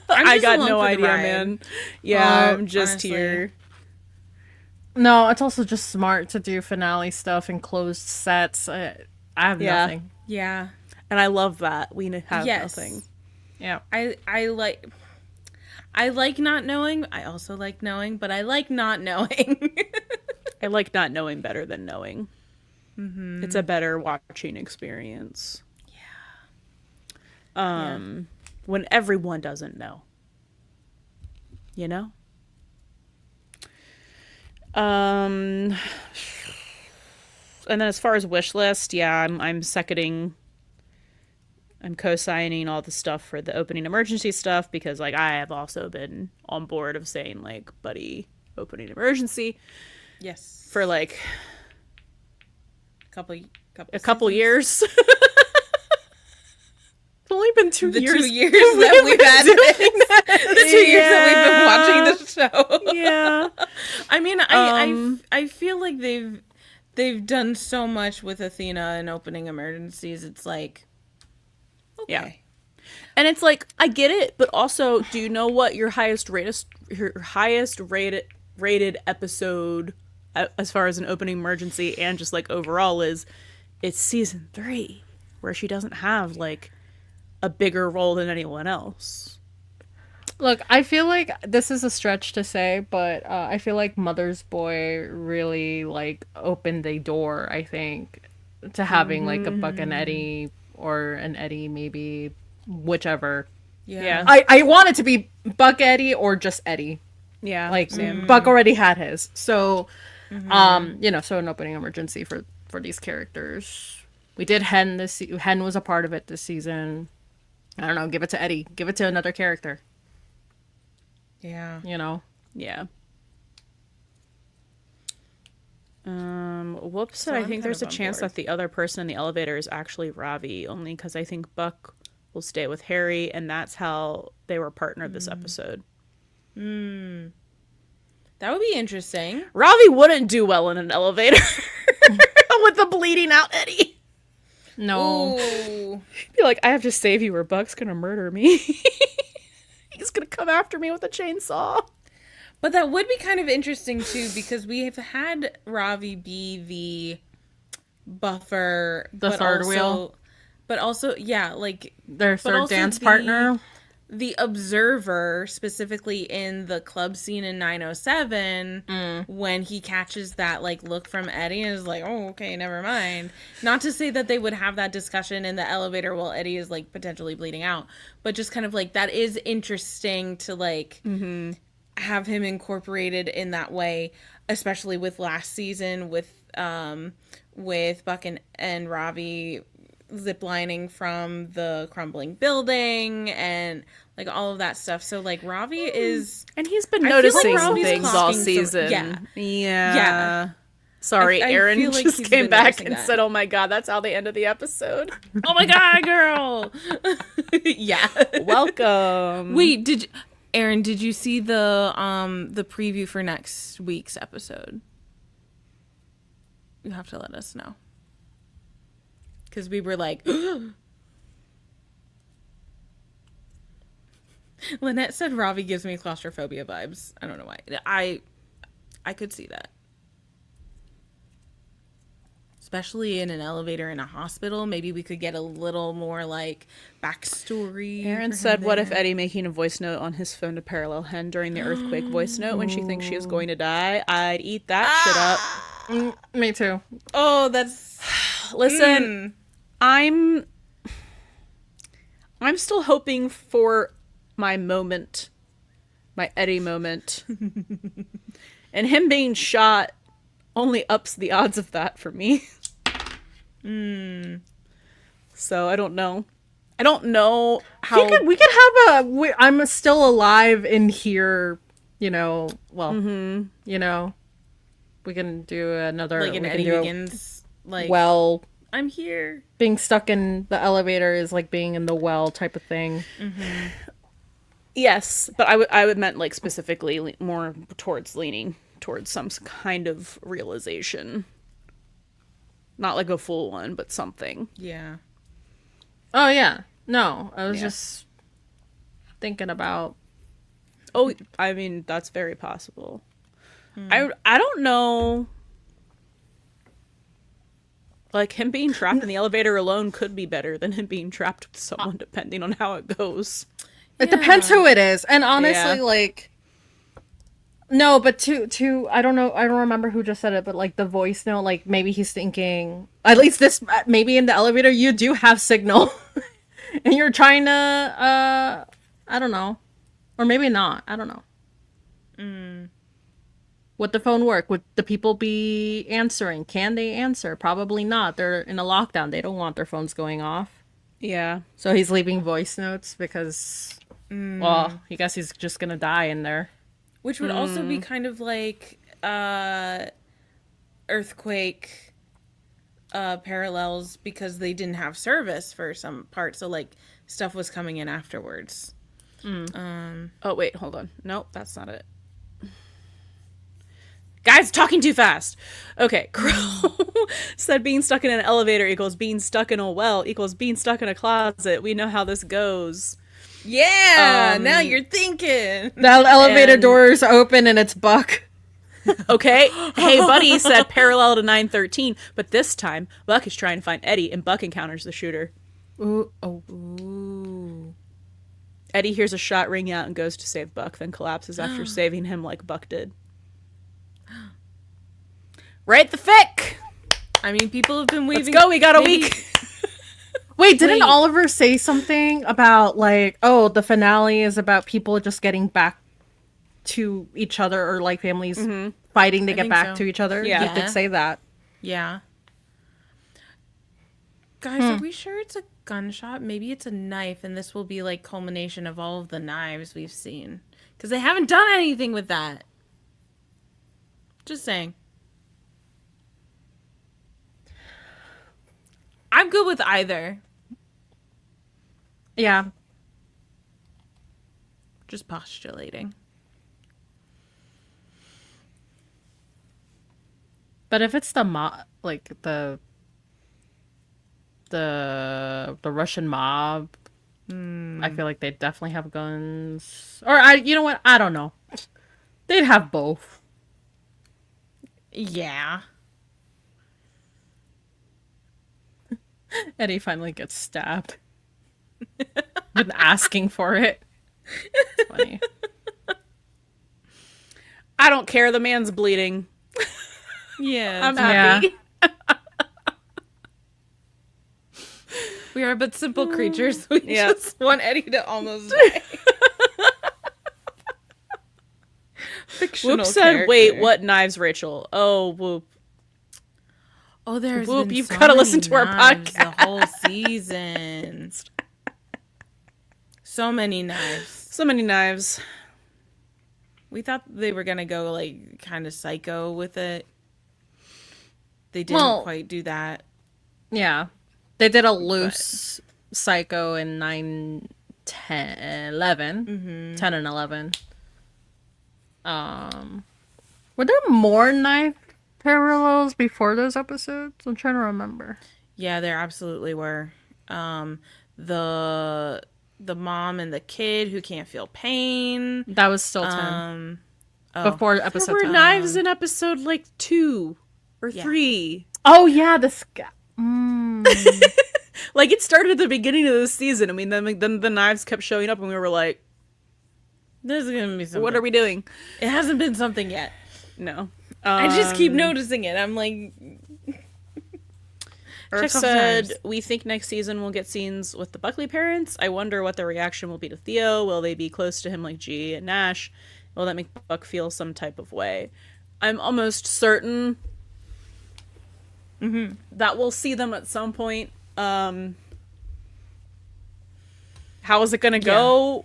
I got no idea, man. Yeah, I'm just honestly. here. No, it's also just smart to do finale stuff in closed sets. I have nothing. Yeah. And I love that. We have nothing. Yeah. I like not knowing. I also like knowing, but I like not knowing. I like not knowing better than knowing. Mm-hmm. It's a better watching experience. Yeah. When everyone doesn't know. You know? And then as far as wish list, I'm co-signing all the stuff for the opening emergency stuff, because like I have also been on board of saying like Buddie opening emergency. Yes. For like a couple years. It's only been 2 years. 2 years that we've had this. The 2 years that we've been watching the show. Yeah. I mean, I feel like they've done so much with Athena and opening emergencies. It's like, okay. Yeah. And it's like, I get it, but also, do you know what your highest rated episode as far as an opening emergency and just like overall is? It's season 3, where she doesn't have like a bigger role than anyone else. Look, I feel like this is a stretch to say, but I feel like Mother's Boy really like opened a door, I think, to having like a Buck and Eddie or an Eddie, maybe whichever. Yeah. I want it to be Buck Eddie or just Eddie. Yeah. Like same. Buck already had his, so so an opening emergency for these characters. We did Hen Hen was a part of it this season. I don't know. Give it to Eddie. Give it to another character. Yeah. You know. Yeah. Whoops. So I I'm think kind there's a of on chance board. that the other person in the elevator is actually Ravi, only because I think Buck will stay with Harry, and that's how they were partnered this episode. That would be interesting. Ravi wouldn't do well in an elevator with the bleeding out Eddie. No. Ooh. Be like, I have to save you, or Buck's gonna murder me. He's gonna come after me with a chainsaw. But that would be kind of interesting too, because we have had Ravi be the buffer, The third wheel. But also, yeah, like Their but third also dance partner. the observer, specifically in the club scene in 907, when he catches that like look from Eddie and is like, oh, okay, never mind. Not to say that they would have that discussion in the elevator while Eddie is like potentially bleeding out, but just kind of like that is interesting to like have him incorporated in that way, especially with last season with Buck and Ravi ziplining from the crumbling building and like all of that stuff. So like Ravi is, And he's been I feel like noticing some Ravi's things clocking all some- season. yeah. Yeah. Sorry, I Aaron feel like just he's came been back noticing and that. said, oh my god, that's how they ended the episode. oh my god, girl. Yeah. Welcome. Wait, Aaron, did you see the preview for next week's episode? You have to let us know. Because we were like, Lynette said Ravi gives me claustrophobia vibes. I don't know why. I could see that. Especially in an elevator in a hospital. Maybe we could get a little more like backstory. Aaron for him said, what if there. Eddie making a voice note on his phone to parallel Hen during the earthquake voice note when she thinks she is going to die? I'd eat that shit up. Me too. Oh, that's... Listen, I'm still hoping for my moment, my Eddie moment. And him being shot only ups the odds of that for me. So I don't know. I don't know how We could have I'm still alive in here, you know, well, you know, we can do another, like an we can Eddie do Begins, like, well, I'm here. being stuck in the elevator is like being in the well type of thing. Yes, but I would meant like specifically more towards leaning towards some kind of realization. Not like a full one, but something. Yeah. Oh yeah. No, I was Yeah. just thinking about Oh, I mean, that's very possible. I don't know. Like, him being trapped in the elevator alone could be better than him being trapped with someone, depending on how it goes. it depends who it is. And honestly, Yeah. like no, but to I don't know, I don't remember who just said it, but like the voice note, like maybe he's thinking at least this maybe in the elevator you do have signal and you're trying to I don't know. Or maybe not. I don't know. Would the phone work? Would the people be answering? Can they answer? Probably not. They're in a lockdown. They don't want their phones going off. Yeah. So he's leaving voice notes because, well, I guess he's just going to die in there. Which would also be kind of like earthquake parallels, because they didn't have service for some parts. So like stuff was coming in afterwards. Oh, wait, hold on. Nope, that's not it. Guys, talking too fast. Okay, Crow said being stuck in an elevator equals being stuck in a well equals being stuck in a closet. We know how this goes. Yeah, now you're thinking. The elevator And- doors open and it's Buck. Okay. Hey, Buddy said parallel to 913, but this time Buck is trying to find Eddie and Buck encounters the shooter. Ooh, oh. Ooh. Eddie hears a shot ring out and goes to save Buck, then collapses after saving him like Buck did. Right the fic! I mean, people have been waving. Let's go, we got a week. Wait, didn't Oliver say something about, like, oh, the finale is about people just getting back to each other, or, like, families fighting to get back to each other? Yeah. He did say that. Yeah. Guys, are we sure it's a gunshot? Maybe it's a knife, and this will be, like, culmination of all of the knives we've seen. Because they haven't done anything with that. Just saying. I'm good with either. Yeah. Just postulating. But if it's the the Russian mob, I feel like they definitely have guns. Or you know what? I don't know. They'd have both. Yeah. Eddie finally gets stabbed. Been asking for it. It's funny. I don't care, the man's bleeding. Yeah. I'm happy. Yeah. We are but simple creatures. We Yeah. just want Eddie to almost die. Fictional Whoop said, character. wait, what knives, Rachel? Oh, whoop. Oh, there's Whoop, been you've so gotta many listen to our knives podcast. the whole season. So many knives. So many knives. We thought they were gonna go like kind of psycho with it. They didn't Well, quite do that. Yeah. They did a loose psycho in 9, 10, 11. 10 and 11. Were there more knife parallels before those episodes? I'm trying to remember. Yeah, there absolutely were. The mom and the kid who can't feel pain. That was still 10. Oh. Before There episode were 10. knives in episode, like, 2 or 3. Oh, yeah, this guy. Like, it started at the beginning of the season. I mean, then the knives kept showing up, and we were like, There's gonna be something. what are we doing? It hasn't been something yet. No. I just keep noticing it. I'm like, Irv check off said, knives. we think next season we'll get scenes with the Buckley parents. I wonder what their reaction will be to Theo. Will they be close to him like G and Nash? Will that make Buck feel some type of way? I'm almost certain that we'll see them at some point. How is it going to go?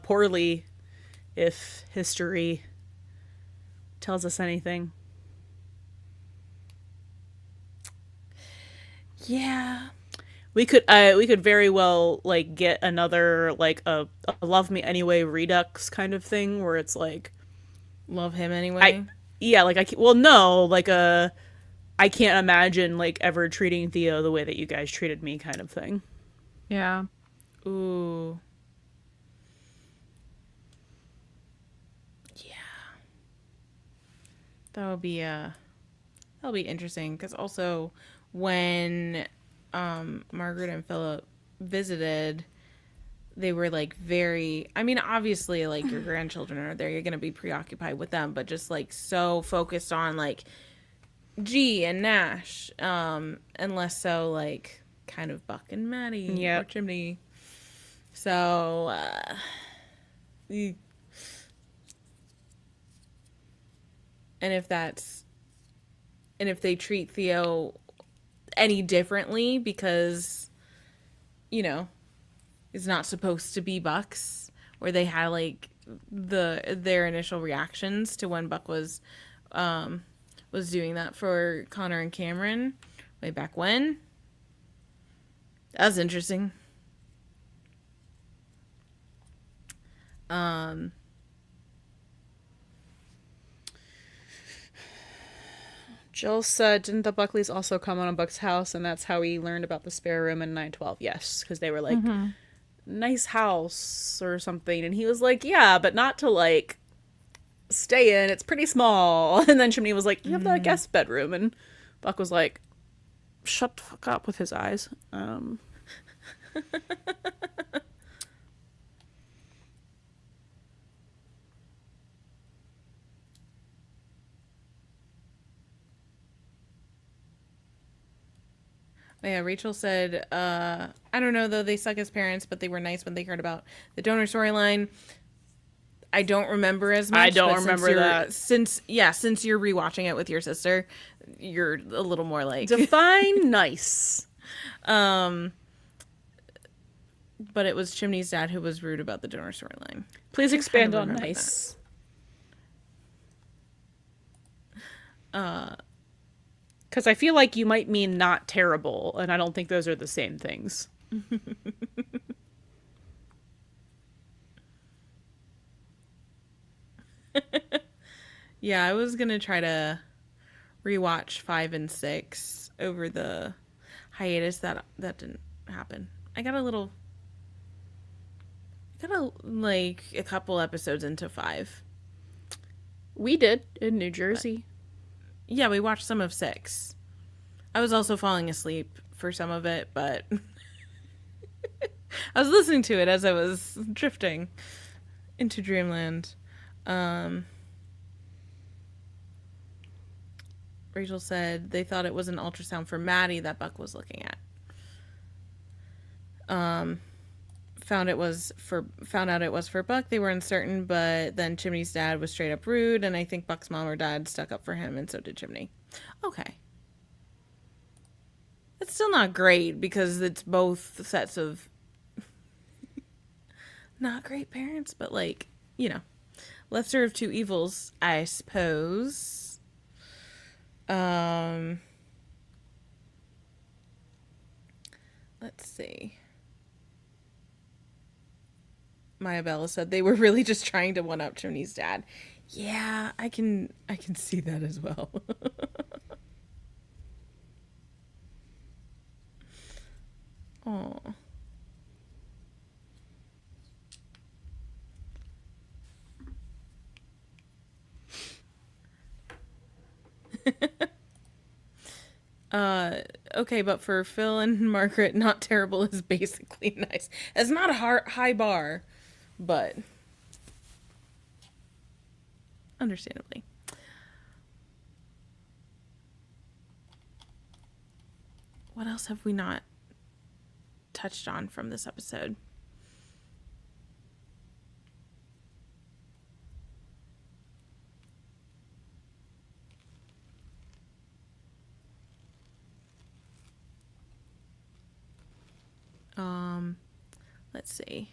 Poorly, if history tells us anything. yeah. We could very well like get another like a Love Me Anyway Redux kind of thing where it's like Love him anyway. I can't imagine like ever treating Theo the way that you guys treated me kind of thing. Yeah. Ooh. Yeah. That'll be interesting because also when Margaret and Philip visited, they were like very, I mean, obviously like your grandchildren are there, you're going to be preoccupied with them, but just like so focused on like G and Nash, and less so like kind of Buck and Maddie or Chimney. So, and if they treat Theo any differently because, you know, it's not supposed to be Buck's, or they had like their initial reactions to when Buck was doing that for Connor and Cameron way back when. That was interesting. Jill said, didn't the Buckleys also come on Buck's house, and that's how he learned about the spare room in 912? Yes, because they were like, nice house or something, and he was like, yeah, but not to like stay in, it's pretty small. And then Chimney was like, you have the guest bedroom, and Buck was like, shut the fuck up with his eyes. Yeah, Rachel said, I don't know, though, they suck as parents, but they were nice when they heard about the donor storyline. I don't remember as much. I don't but remember that. Since you're rewatching it with your sister, you're a little more like... Define nice. But it was Chimney's dad who was rude about the donor storyline. Please expand on remember nice. Because I feel like you might mean not terrible, and I don't think those are the same things. Yeah, I was gonna try to rewatch 5 and 6 over the hiatus. That didn't happen. I got like a couple episodes into 5. We did in New Jersey. Yeah, we watched some of 6. I was also falling asleep for some of it, but I was listening to it as I was drifting into dreamland. Rachel said they thought it was an ultrasound for Maddie that Buck was looking at. Found out it was for Buck. They were uncertain, but then Chimney's dad was straight up rude, and I think Buck's mom or dad stuck up for him, and so did Chimney. Okay. It's still not great because it's both sets of not great parents, but like, you know, lesser of two evils, I suppose. Let's see. Maya Bella said they were really just trying to one-up Chimney's dad. Yeah, I can see that as well. Oh. Okay, but for Phil and Margaret, not terrible is basically nice. It's not a high bar, but understandably. What else have we not touched on from this episode? Let's see.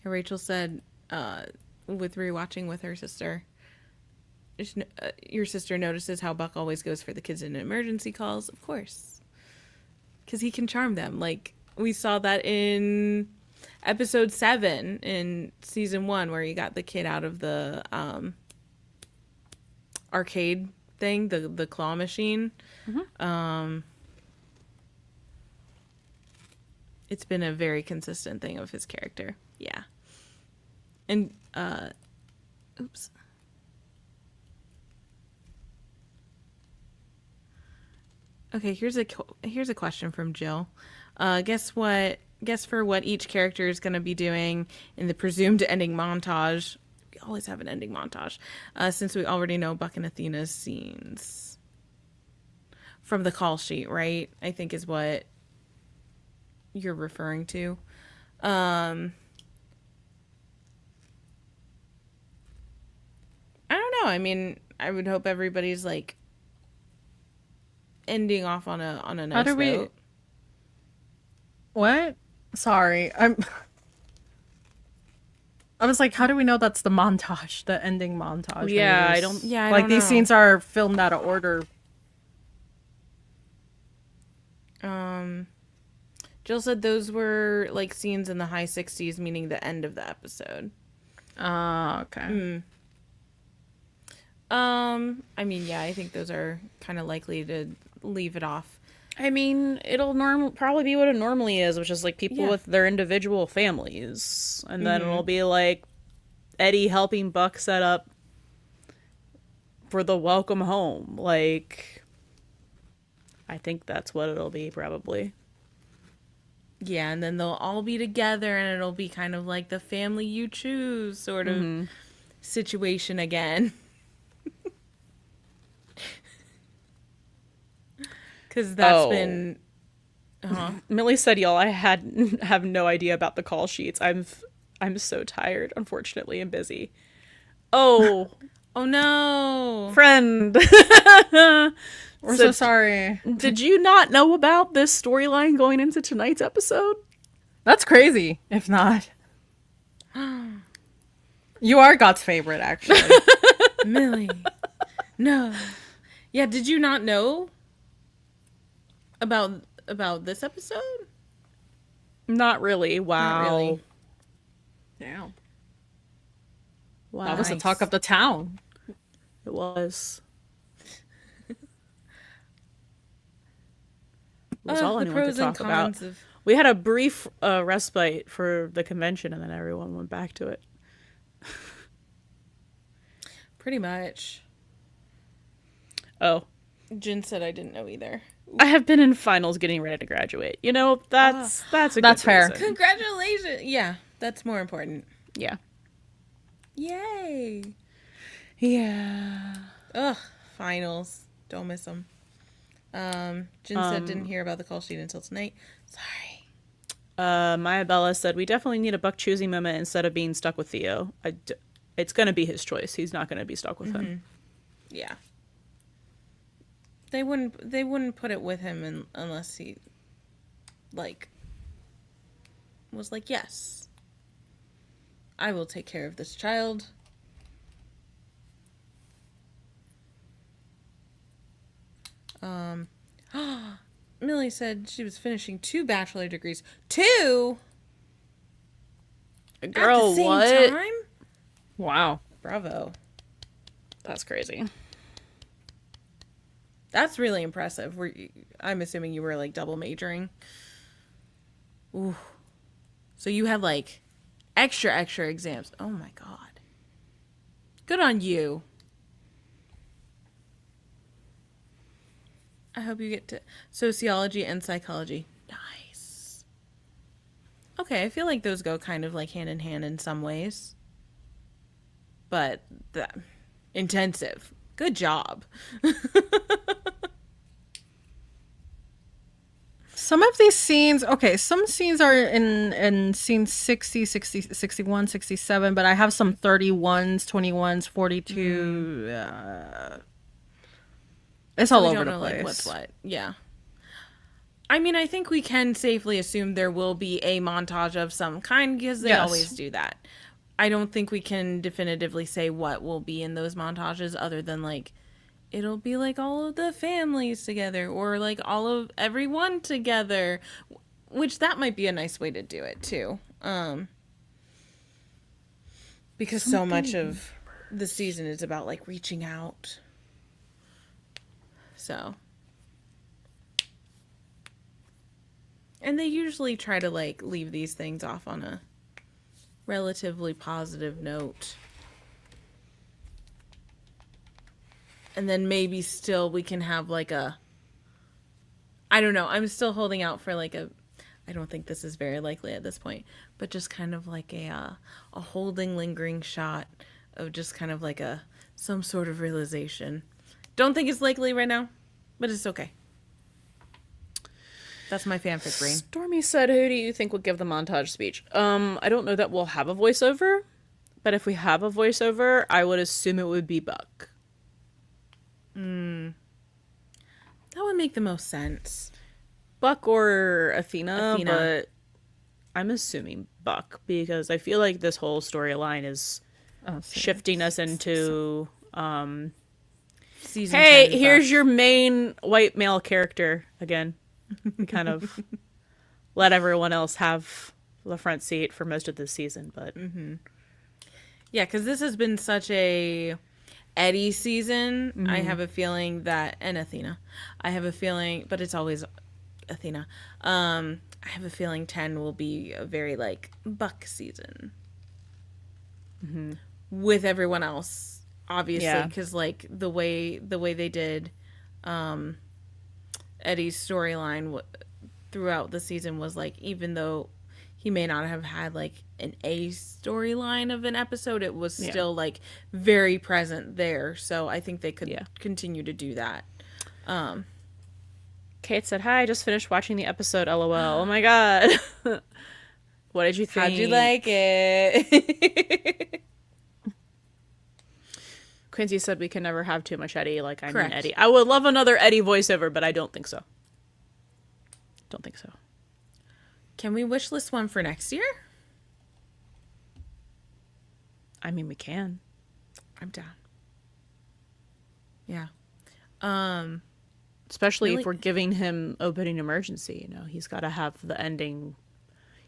Rachel said, with rewatching with her sister, your sister notices how Buck always goes for the kids in emergency calls. Of course. Because he can charm them. Like, we saw that in episode 7 in season 1, where he got the kid out of the arcade thing, the claw machine. Mm-hmm. It's been a very consistent thing of his character. Yeah. And, oops. Okay, here's a question from Jill. Guess for what each character is going to be doing in the presumed ending montage. We always have an ending montage. Since we already know Buck and Athena's scenes. From the call sheet, right? I think is what you're referring to. I don't know. I mean, I would hope everybody's like ending off on a nice note. What? Sorry, I was like, how do we know that's the montage, the ending montage? Yeah, I don't know. These scenes are filmed out of order. Jill said those were like scenes in the high 60s, meaning the end of the episode. Okay. I mean, yeah, I think those are kind of likely to leave it off. I mean, it'll probably be what it normally is, which is like people with their individual families. And then it'll be like Eddie helping Buck set up for the welcome home. Like, I think that's what it'll be, probably. Yeah, and then they'll all be together, and it'll be kind of like the family you choose sort of situation again. Because that's Oh. been... Millie said, "Y'all, I have no idea about the call sheets. I'm so tired, unfortunately, and busy." Oh, Oh, no. friend. We're so sorry. Did you not know about this storyline going into tonight's episode? That's crazy. If not, you are God's favorite, actually. Millie. No. Yeah, did you not know about this episode? Not really. Wow. Not really. Damn. Wow. That was the Nice. talk of the town. It was. It was all the anyone could pros and talk about. cons of... We had a brief respite for the convention, and then everyone went back to it. Pretty much. Oh, Jin said I didn't know either. I have been in finals, getting ready to graduate. You know, that's a That's good fair. reason. Congratulations. Yeah, that's more important. Yeah. Yay. Yeah. Ugh, finals. Don't miss them. Jin said didn't hear about the call sheet until tonight. Sorry. Maya Bella said, "We definitely need a Buck choosing moment instead of being stuck with Theo. It's going to be his choice. He's not going to be stuck with him." Yeah. They wouldn't put it with him unless he, like, was like, yes, I will take care of this child. Millie said she was finishing 2 bachelor degrees. 2? Girl, At the same what? time? Wow. Bravo. That's crazy. That's really impressive. I'm assuming you were like double majoring. Ooh. So you had like extra exams. Oh my god. Good on you. I hope you get to sociology and psychology. Nice. Okay, I feel like those go kind of like hand in hand in some ways. But intensive. Good job. Some of these scenes, okay, some scenes are in scenes 60, 61, 67, but I have some 31s, 21s, 42. It's all We over don't the know, place. like, what's what. Yeah. I mean, I think we can safely assume there will be a montage of some kind because they Yes. always do that. I don't think we can definitively say what will be in those montages other than like it'll be like all of the families together or like all of everyone together, which that might be a nice way to do it too. Because so much of the season is about like reaching out. So, and they usually try to like leave these things off on a relatively positive note. And then maybe still we can have like a, I don't know, I'm still holding out for like a, I don't think this is very likely at this point, but just kind of like a holding, lingering shot of just kind of like some sort of realization. Don't think it's likely right now, but it's okay. That's my fanfic brain. Stormy said, "Who do you think would give the montage speech?" I don't know that we'll have a voiceover, but if we have a voiceover, I would assume it would be Buck. That would make the most sense. Buck or Athena, Athena. but I'm assuming Buck because I feel like this whole storyline is shifting us into Season hey, 10 here's Buck. your main white male character again. We kind of let everyone else have the front seat for most of this season, but Yeah, because this has been such a Eddie season. Mm-hmm. I have a feeling that, and Athena, I have a feeling, but it's always Athena. I have a feeling 10 will be a very like Buck season with everyone else, obviously, Yeah. because like the way they did Eddie's storyline throughout the season was like, even though he may not have had like an A storyline of an episode, it was still like very present there. So I think they could continue to do that. Kate said, "Hi, I just finished watching the episode. LOL. Oh my god. What did you think? How'd you like it?" Quincy said we can never have too much Eddie. Like, I Correct. mean Eddie. I would love another Eddie voiceover, but I don't think so. Don't think so. Can we wish list one for next year? I mean, we can. I'm down. Yeah. Especially Really? if we're giving him opening emergency, you know, he's got to have the ending.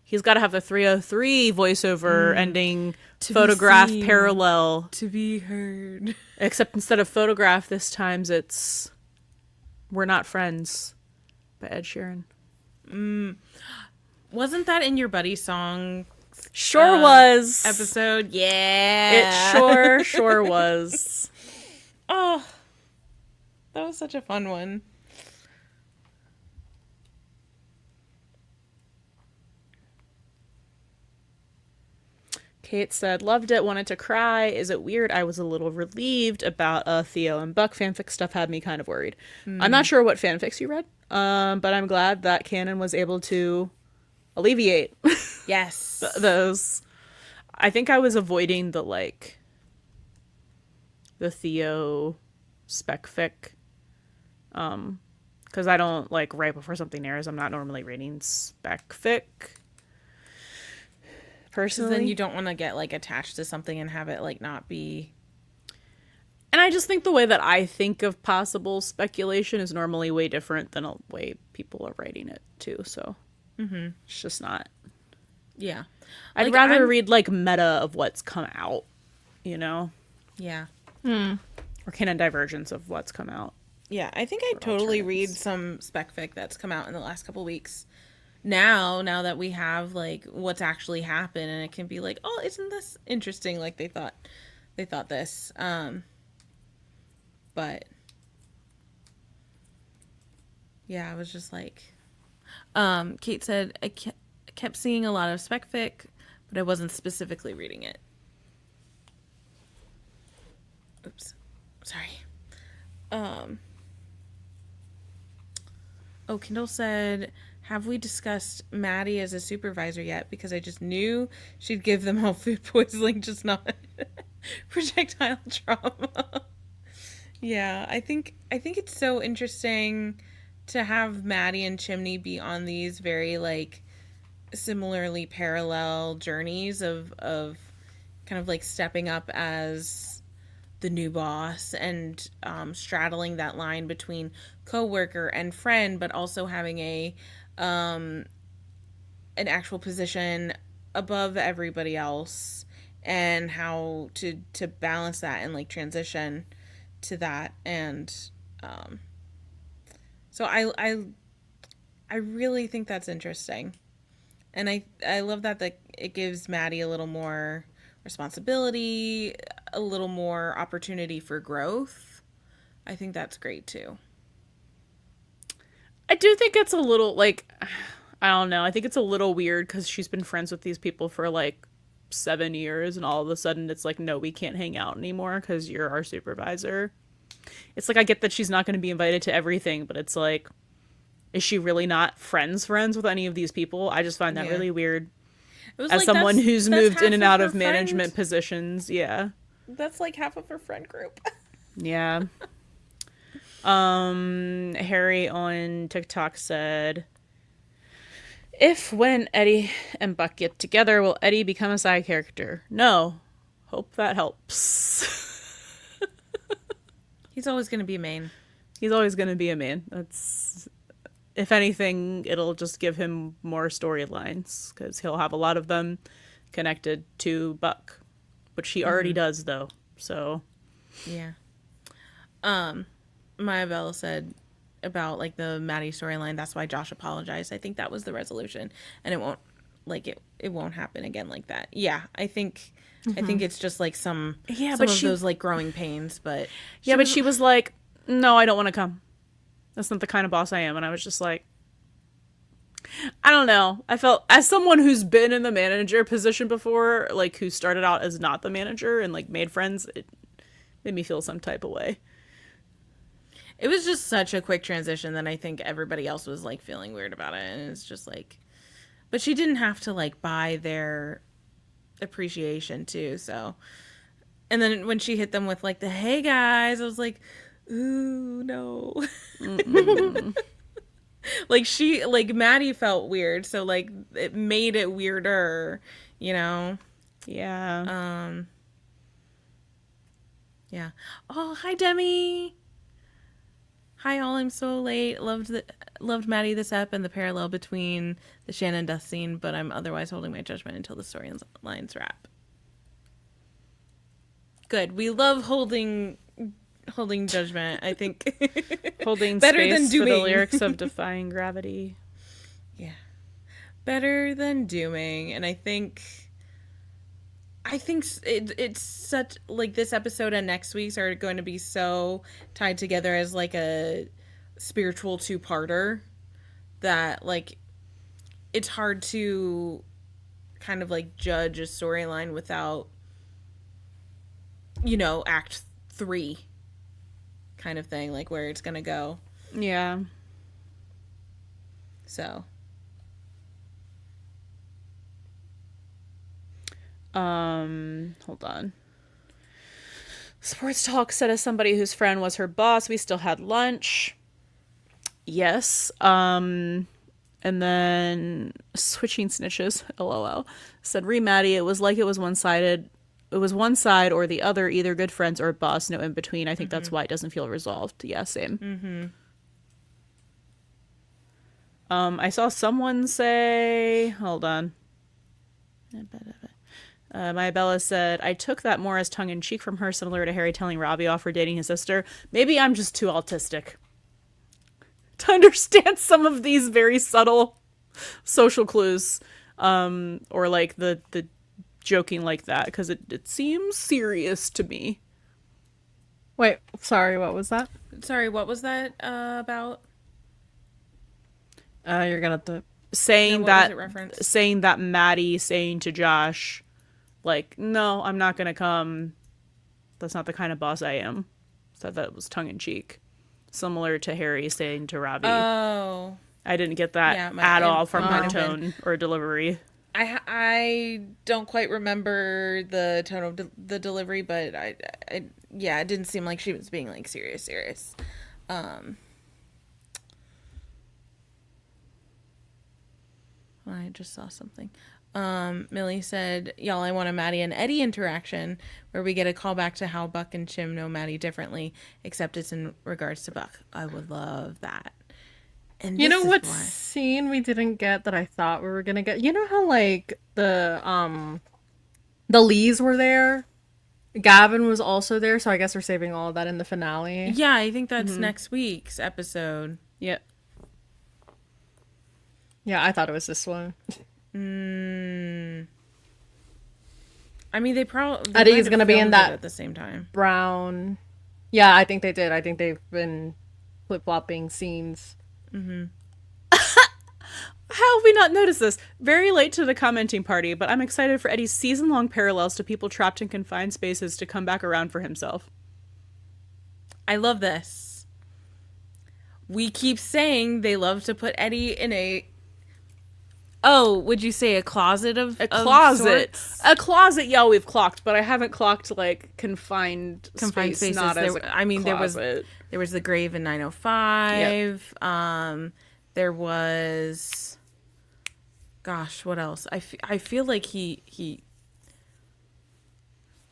He's got to have the 303 voiceover ending To be photograph seen. parallel. To be heard. Except instead of photograph, this time it's We're Not Friends by Ed Sheeran. Wasn't that in your Buddy song Sure was. episode? Yeah. It sure was. Oh, that was such a fun one. Kate said, loved it, wanted to cry. Is it weird? I was a little relieved about Theo and Buck fanfic stuff had me kind of worried. I'm not sure what fanfics you read, but I'm glad that canon was able to alleviate Yes. those. I think I was avoiding the Theo spec fic. Because I don't, right before something airs, I'm not normally reading spec fic. Personally. Then you don't want to get attached to something and have it not be. And I just think the way that I think of possible speculation is normally way different than a way people are writing it too. So it's just not. Yeah. I'd rather read meta of what's come out, you know, Yeah. or canon divergence of what's come out. Yeah, I think I totally read some spec fic that's come out in the last couple weeks. Now that we have what's actually happened, and it can be oh, isn't this interesting? They thought this. But yeah, I was just Kate said I kept seeing a lot of spec fic, but I wasn't specifically reading it. Oops, sorry. Oh, Kendall said, have we discussed Maddie as a supervisor yet? Because I just knew she'd give them all food poisoning, just not projectile trauma. Yeah, I think it's so interesting to have Maddie and Chimney be on these very similarly parallel journeys of kind of stepping up as the new boss and straddling that line between coworker and friend, but also having an actual position above everybody else, and how to balance that and transition to that. And so I really think that's interesting, and I love that it gives Maddie a little more responsibility, a little more opportunity for growth. I think that's great too. I do think it's a little I don't know. I think it's a little weird because she's been friends with these people for 7 years, and all of a sudden it's no, we can't hang out anymore because you're our supervisor. It's I get that she's not going to be invited to everything, but it's is she really not friends with any of these people? I just find that really weird. It was as someone who's moved in and out of her management positions. Yeah. That's half of her friend group. Yeah. Harry on TikTok said, if when Eddie and Buck get together, will Eddie become a side character? No. Hope that helps. He's always going to be main. He's always going to be a main. That's, if anything, it'll just give him more storylines because he'll have a lot of them connected to Buck, which he already does though. So yeah. Maya Bell said about the Maddie storyline, that's why Josh apologized. I think that was the resolution, and it won't it won't happen again like that. Yeah, I think it's just some of those growing pains, but she was no, I don't want to come. That's not the kind of boss I am. And I was just I don't know. I felt, as someone who's been in the manager position before, who started out as not the manager and made friends, it made me feel some type of way. It was just such a quick transition that I think everybody else was like feeling weird about it, and it's just like, but she didn't have to like buy their appreciation too. So, and then when she hit them with like the "Hey guys," I was like, "Ooh, no." Like Maddie felt weird, so like it made it weirder, you know. Yeah. Yeah. Oh, hi Demi. Hi all. I'm so late. Loved Maddie this ep and the parallel between the Shannon death scene, but I'm otherwise holding my judgment until the storylines wrap. Good. We love holding judgment. I think Holding better space than for the dooming. lyrics of Defying Gravity. Yeah. Better than dooming, and I think it's such like this episode and next week's are going to be so tied together as like a spiritual two-parter that like it's hard to kind of like judge a storyline without, you know, act 3 kind of thing, like where it's going to go. Yeah. So hold on. Sports Talk said, as somebody whose friend was her boss, we still had lunch. Yes. And then Switching Snitches, LOL, said, Maddie, it was like it was one-sided. It was one side or the other, either good friends or boss, no in between. I think that's why it doesn't feel resolved. Yeah, same. I saw someone say, hold on. Maya Bella said, I took that more as tongue-in-cheek from her, similar to Harry telling Robbie off for dating his sister. Maybe I'm just too autistic to understand some of these very subtle social clues, or like the joking like that, because it seems serious to me. Wait, sorry, what was that? sorry, what was that about? You're gonna have to... Saying what was it referenced? saying that Maddie saying to Josh, like, no, I'm not gonna come. That's not the kind of boss I am. So that was tongue in cheek, similar to Harry saying to Robbie. Oh, I didn't get that at all from her tone or delivery. I don't quite remember the tone of the delivery, but I yeah, it didn't seem like she was being like serious. I just saw something. Millie said, y'all, I want a Maddie and Eddie interaction where we get a call back to how Buck and Chim know Maddie differently, except it's in regards to Buck. I would love that. And you know what scene we didn't get that I thought we were gonna get? You know how like the Lees were there? Gavin was also there, so I guess we're saving all of that in the finale. Yeah, I think that's next week's episode. Yep. Yeah, I thought it was this one. I mean, they probably Eddie's gonna be in that at the same time. Brown. Yeah, I think they did. I think they've been flip-flopping scenes. Mm-hmm. How have we not noticed this? Very late to the commenting party, but I'm excited for Eddie's season-long parallels to people trapped in confined spaces to come back around for himself. I love this. We keep saying they love to put Eddie in a... Oh, would you say a closet of closet? Sorts? A closet, yeah, we've clocked, but I haven't clocked, like, confined spaces. Not as closet. There was the grave in 905. Yep. There was... Gosh, what else? I feel like he...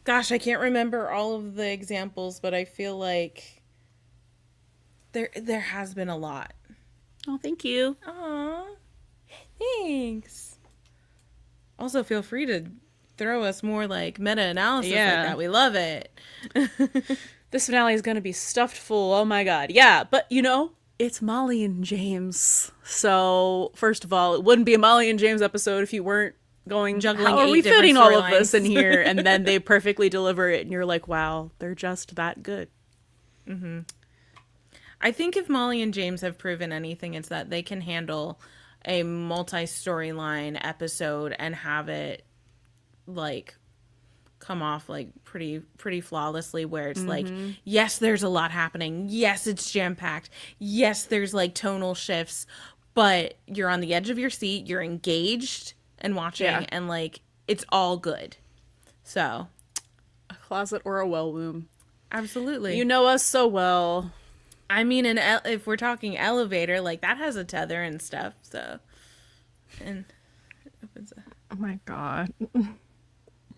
Gosh, I can't remember all of the examples, but I feel like there has been a lot. Oh, thank you. Aw. Thanks. Also, feel free to throw us more like meta-analysis like that. We love it. This finale is going to be stuffed full. Oh my god. Yeah, but you know, it's Molly and James. So, first of all, it wouldn't be a Molly and James episode if you weren't going, juggling. How are we fitting all of this in here? And then they perfectly deliver it and you're like, wow, they're just that good. Mm-hmm. I think if Molly and James have proven anything, it's that they can handle a multi-storyline episode and have it like come off like pretty flawlessly, where it's like, yes, there's a lot happening, yes, it's jam-packed, yes, there's like tonal shifts, but you're on the edge of your seat, you're engaged and watching, and like it's all good. So a closet or a well womb. Absolutely. You know us so well. I mean, if we're talking elevator, like that has a tether and stuff, so. And oh my god.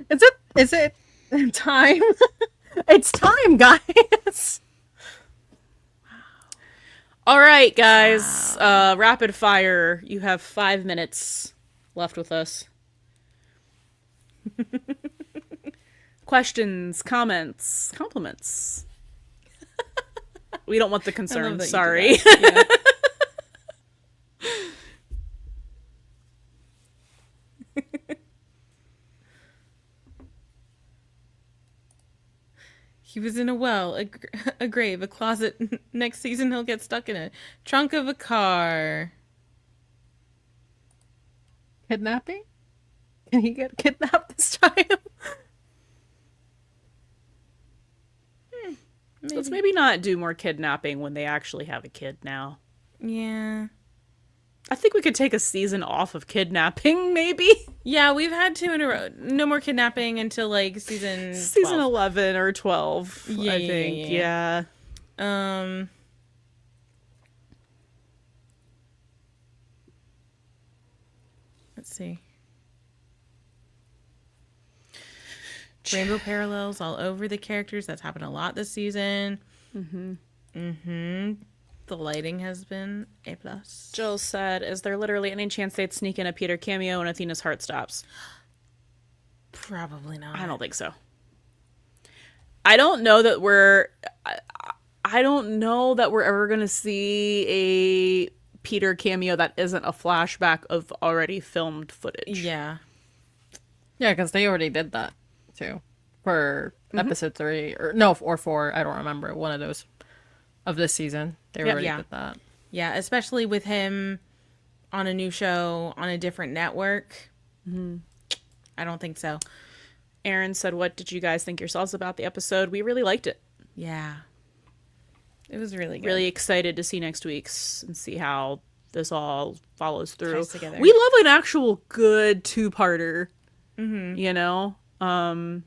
Is it time? It's time, guys. All right, guys. Rapid fire. You have 5 minutes left with us. Questions, comments, compliments. We don't want the concern. Sorry. Yeah. He was in a well, a grave, a closet. Next season, he'll get stuck in a trunk of a car. Kidnapping? Can he get kidnapped this time? Let's maybe not do more kidnapping when they actually have a kid now. Yeah. I think we could take a season off of kidnapping, maybe. Yeah, we've had 2 in a row. No more kidnapping until like season 11 or 12. I think. Yeah. Let's see. Rainbow parallels all over the characters. That's happened a lot this season. The lighting has been A+. Jill said, is there literally any chance they'd sneak in a Peter cameo and Athena's heart stops? Probably not. I don't think so. I don't know that we're ever going to see a Peter cameo that isn't a flashback of already filmed footage. Yeah. Yeah, because they already did that too for episode 3 or 4. I don't remember, one of those of this season. They already did that. Yeah, especially with him on a new show on a different network. I don't think so. Aaron said, what did you guys think yourselves about the episode? We really liked it. Yeah. It was really good. Really excited to see next week's and see how this all follows through. Ties together. We love an actual good 2-parter, you know? And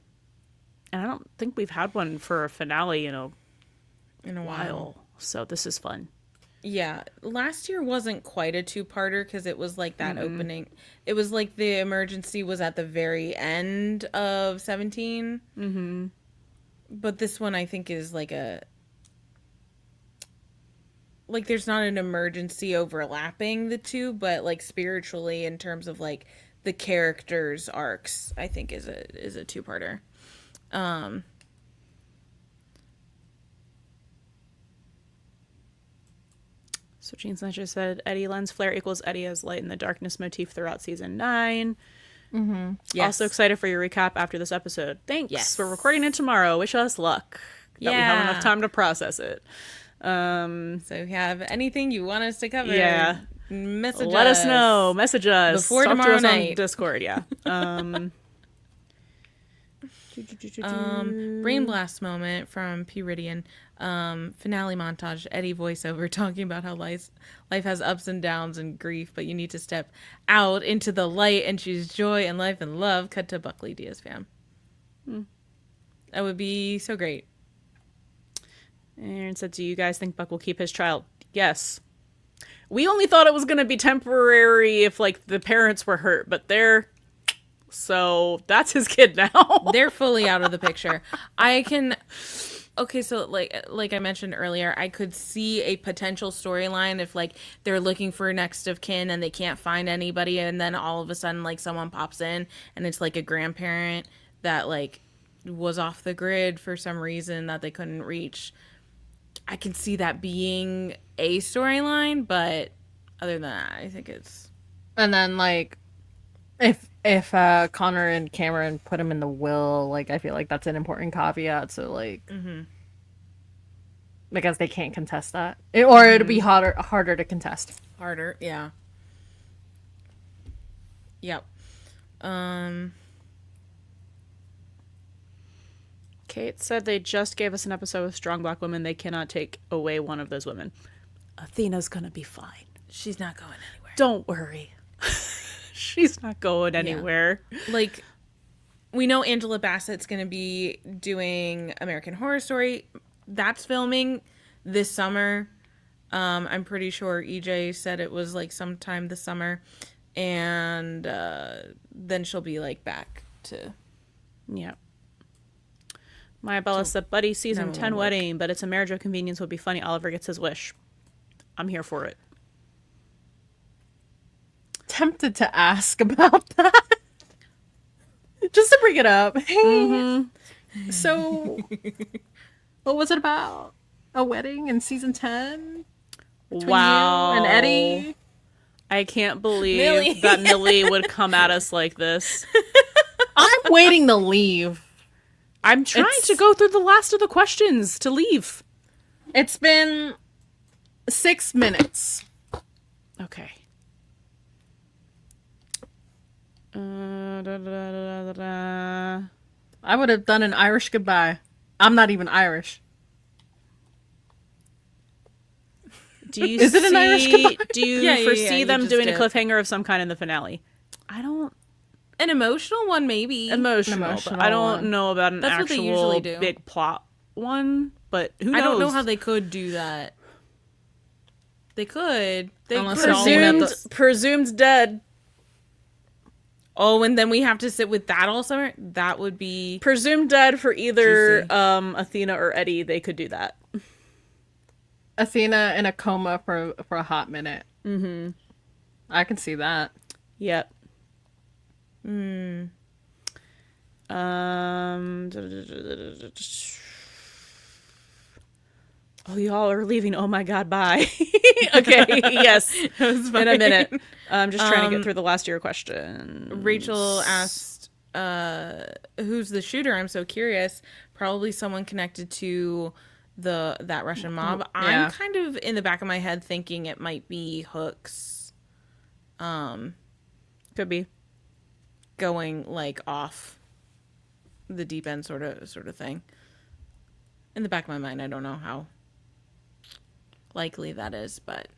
I don't think we've had one for a finale in a while. So this is fun. Yeah. Last year wasn't quite a 2-parter because it was like that opening. It was like the emergency was at the very end of 17. But this one I think is like there's not an emergency overlapping the two, but like spiritually in terms of like the characters' arcs, I think is a 2-parter. So Gene Sanchez said, Eddie lens flare equals Eddie as light in the darkness motif throughout season 9. Yes. Also excited for your recap after this episode. Thanks. Yes. We're recording it tomorrow. Wish us luck. That we have enough time to process it. So if you have anything you want us to cover, message Let us know. Message us. Before Talk tomorrow to us night. on Discord, yeah. Brain blast moment from Puridian. Finale montage. Eddie voiceover talking about how life has ups and downs and grief, but you need to step out into the light and choose joy and life and love. Cut to Buckley Diaz fam. That would be so great. Aaron said, do you guys think Buck will keep his child? Yes. We only thought it was going to be temporary if like the parents were hurt, but so that's his kid now. They're fully out of the picture. Okay, so like I mentioned earlier, I could see a potential storyline if like they're looking for next of kin and they can't find anybody, and then all of a sudden like someone pops in and it's like a grandparent that like was off the grid for some reason that they couldn't reach. I can see that being a storyline, but other than that, I think it's. And then like, if Connor and Cameron put him in the will, like I feel like that's an important caveat. So like, because they can't contest that, or it'd be harder to contest. Harder, yeah. Yep. Kate said they just gave us an episode with strong black women. They cannot take away one of those women. Athena's gonna be fine. She's not going anywhere. Don't worry. She's not going anywhere. Like, we know Angela Bassett's going to be doing American Horror Story. That's filming this summer. I'm pretty sure EJ said it was like sometime this summer. And then she'll be like back to... Yeah. Maya Bella said, Buddie season 10 wedding, but it's a marriage of convenience would be funny. Oliver gets his wish. I'm here for it. Tempted to ask about that. Just to bring it up. Hey, so what was it about? A wedding in season 10? Wow. You and Eddie? I can't believe Millie. that Millie would come at us like this. I'm waiting to leave. I'm trying to go through the last of the questions to leave. It's been 6 minutes. Okay. Da, da, da, da, da, da. I would have done an Irish goodbye. I'm not even Irish. Do you Is it an Irish goodbye? Do you Yeah, foresee you them just doing a did. cliffhanger of some kind in the finale? I don't. An emotional one, maybe. Emotional. But I don't one. know about an That's what they actual usually do. big plot one. But who knows? I don't know how they could do that. They could. They Unless could. they're all in at Presumed dead. Oh, and then we have to sit with that all summer? That would be... Presumed dead for either Juicy. Athena or Eddie. They could do that. Athena in a coma for a hot minute. Mm-hmm. I can see that. Yep. Hmm. Oh, y'all are leaving. Oh my God, bye. Okay, yes. In a minute. I'm just trying to get through the last year question. Rachel asked, who's the shooter? I'm so curious. Probably someone connected to that Russian mob. Yeah. I'm kind of in the back of my head thinking it might be Hooks. Could be. Going like off the deep end sort of thing. In the back of my mind, I don't know how likely that is, but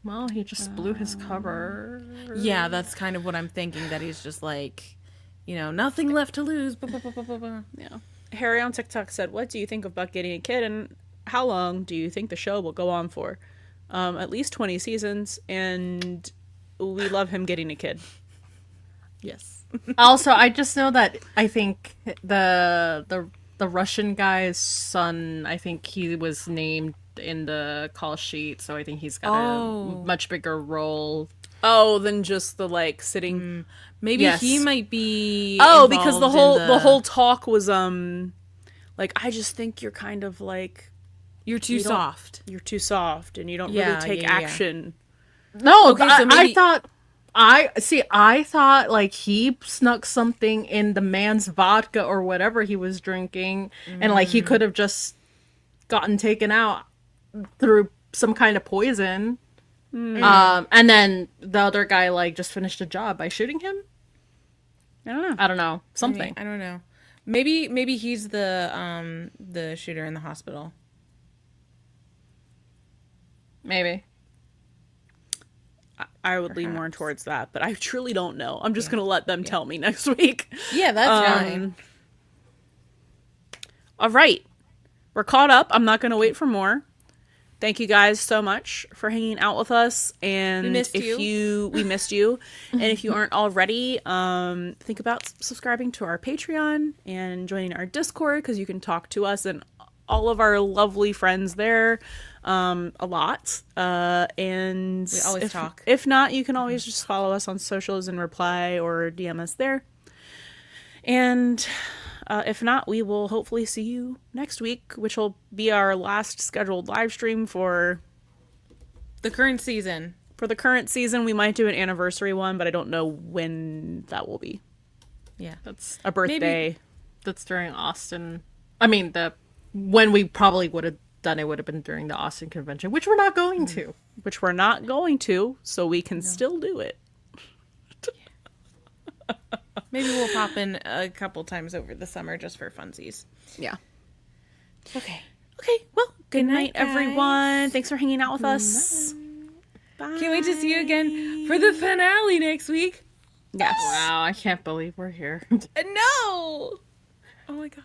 Well, he just blew his cover. yeah, that's kind of what I'm thinking, that he's just like, nothing left to lose. Blah, blah, blah, blah, blah, blah. Yeah. Harry on TikTok said, what do you think of Buck getting a kid, and how long do you think the show will go on for? At least 20 seasons, and we love him getting a kid. Yes. Also, I just know that I think the Russian guy's son, I think he was named in the call sheet, so I think he's got a much bigger role. Oh, than just the sitting. Maybe Yes. he might be. Oh, because the involved in whole talk was I just think you're kind of you're too you don't- soft. you're too soft and you don't Yeah, really take yeah, yeah. action. No, Okay, I, so maybe- I thought he snuck something in the man's vodka or whatever he was drinking, and he could have just gotten taken out through some kind of poison. And then the other guy just finished the job by shooting him. I don't know. I don't know, something. I don't know. Maybe he's the shooter in the hospital. Maybe. I would lean more towards that, but I truly don't know. I'm just gonna let them tell me next week. Yeah, that's fine. All right, we're caught up. I'm not gonna wait for more. Thank you guys so much for hanging out with us. And We missed you. we missed you. And if you aren't already, think about subscribing to our Patreon and joining our Discord, because you can talk to us and all of our lovely friends there a lot. And We always talk. If not, you can always just follow us on socials and reply or DM us there. And if not, we will hopefully see you next week, which will be our last scheduled live stream for The current season. the current season. We might do an anniversary one, but I don't know when that will be. Yeah. That's A birthday. that's during Austin. I mean, when we probably would have done it would have been during the Austin convention, which we're not going to. Which we're not going to, so we can still do it. Maybe we'll pop in a couple times over the summer just for funsies. Yeah. Okay. Okay. Well, good night, night, everyone. guys. Thanks for hanging out with us. Bye. Can't wait to see you again for the finale next week. Yes. Wow, I can't believe we're here. No! Oh my gosh.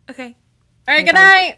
Okay. All right, good night.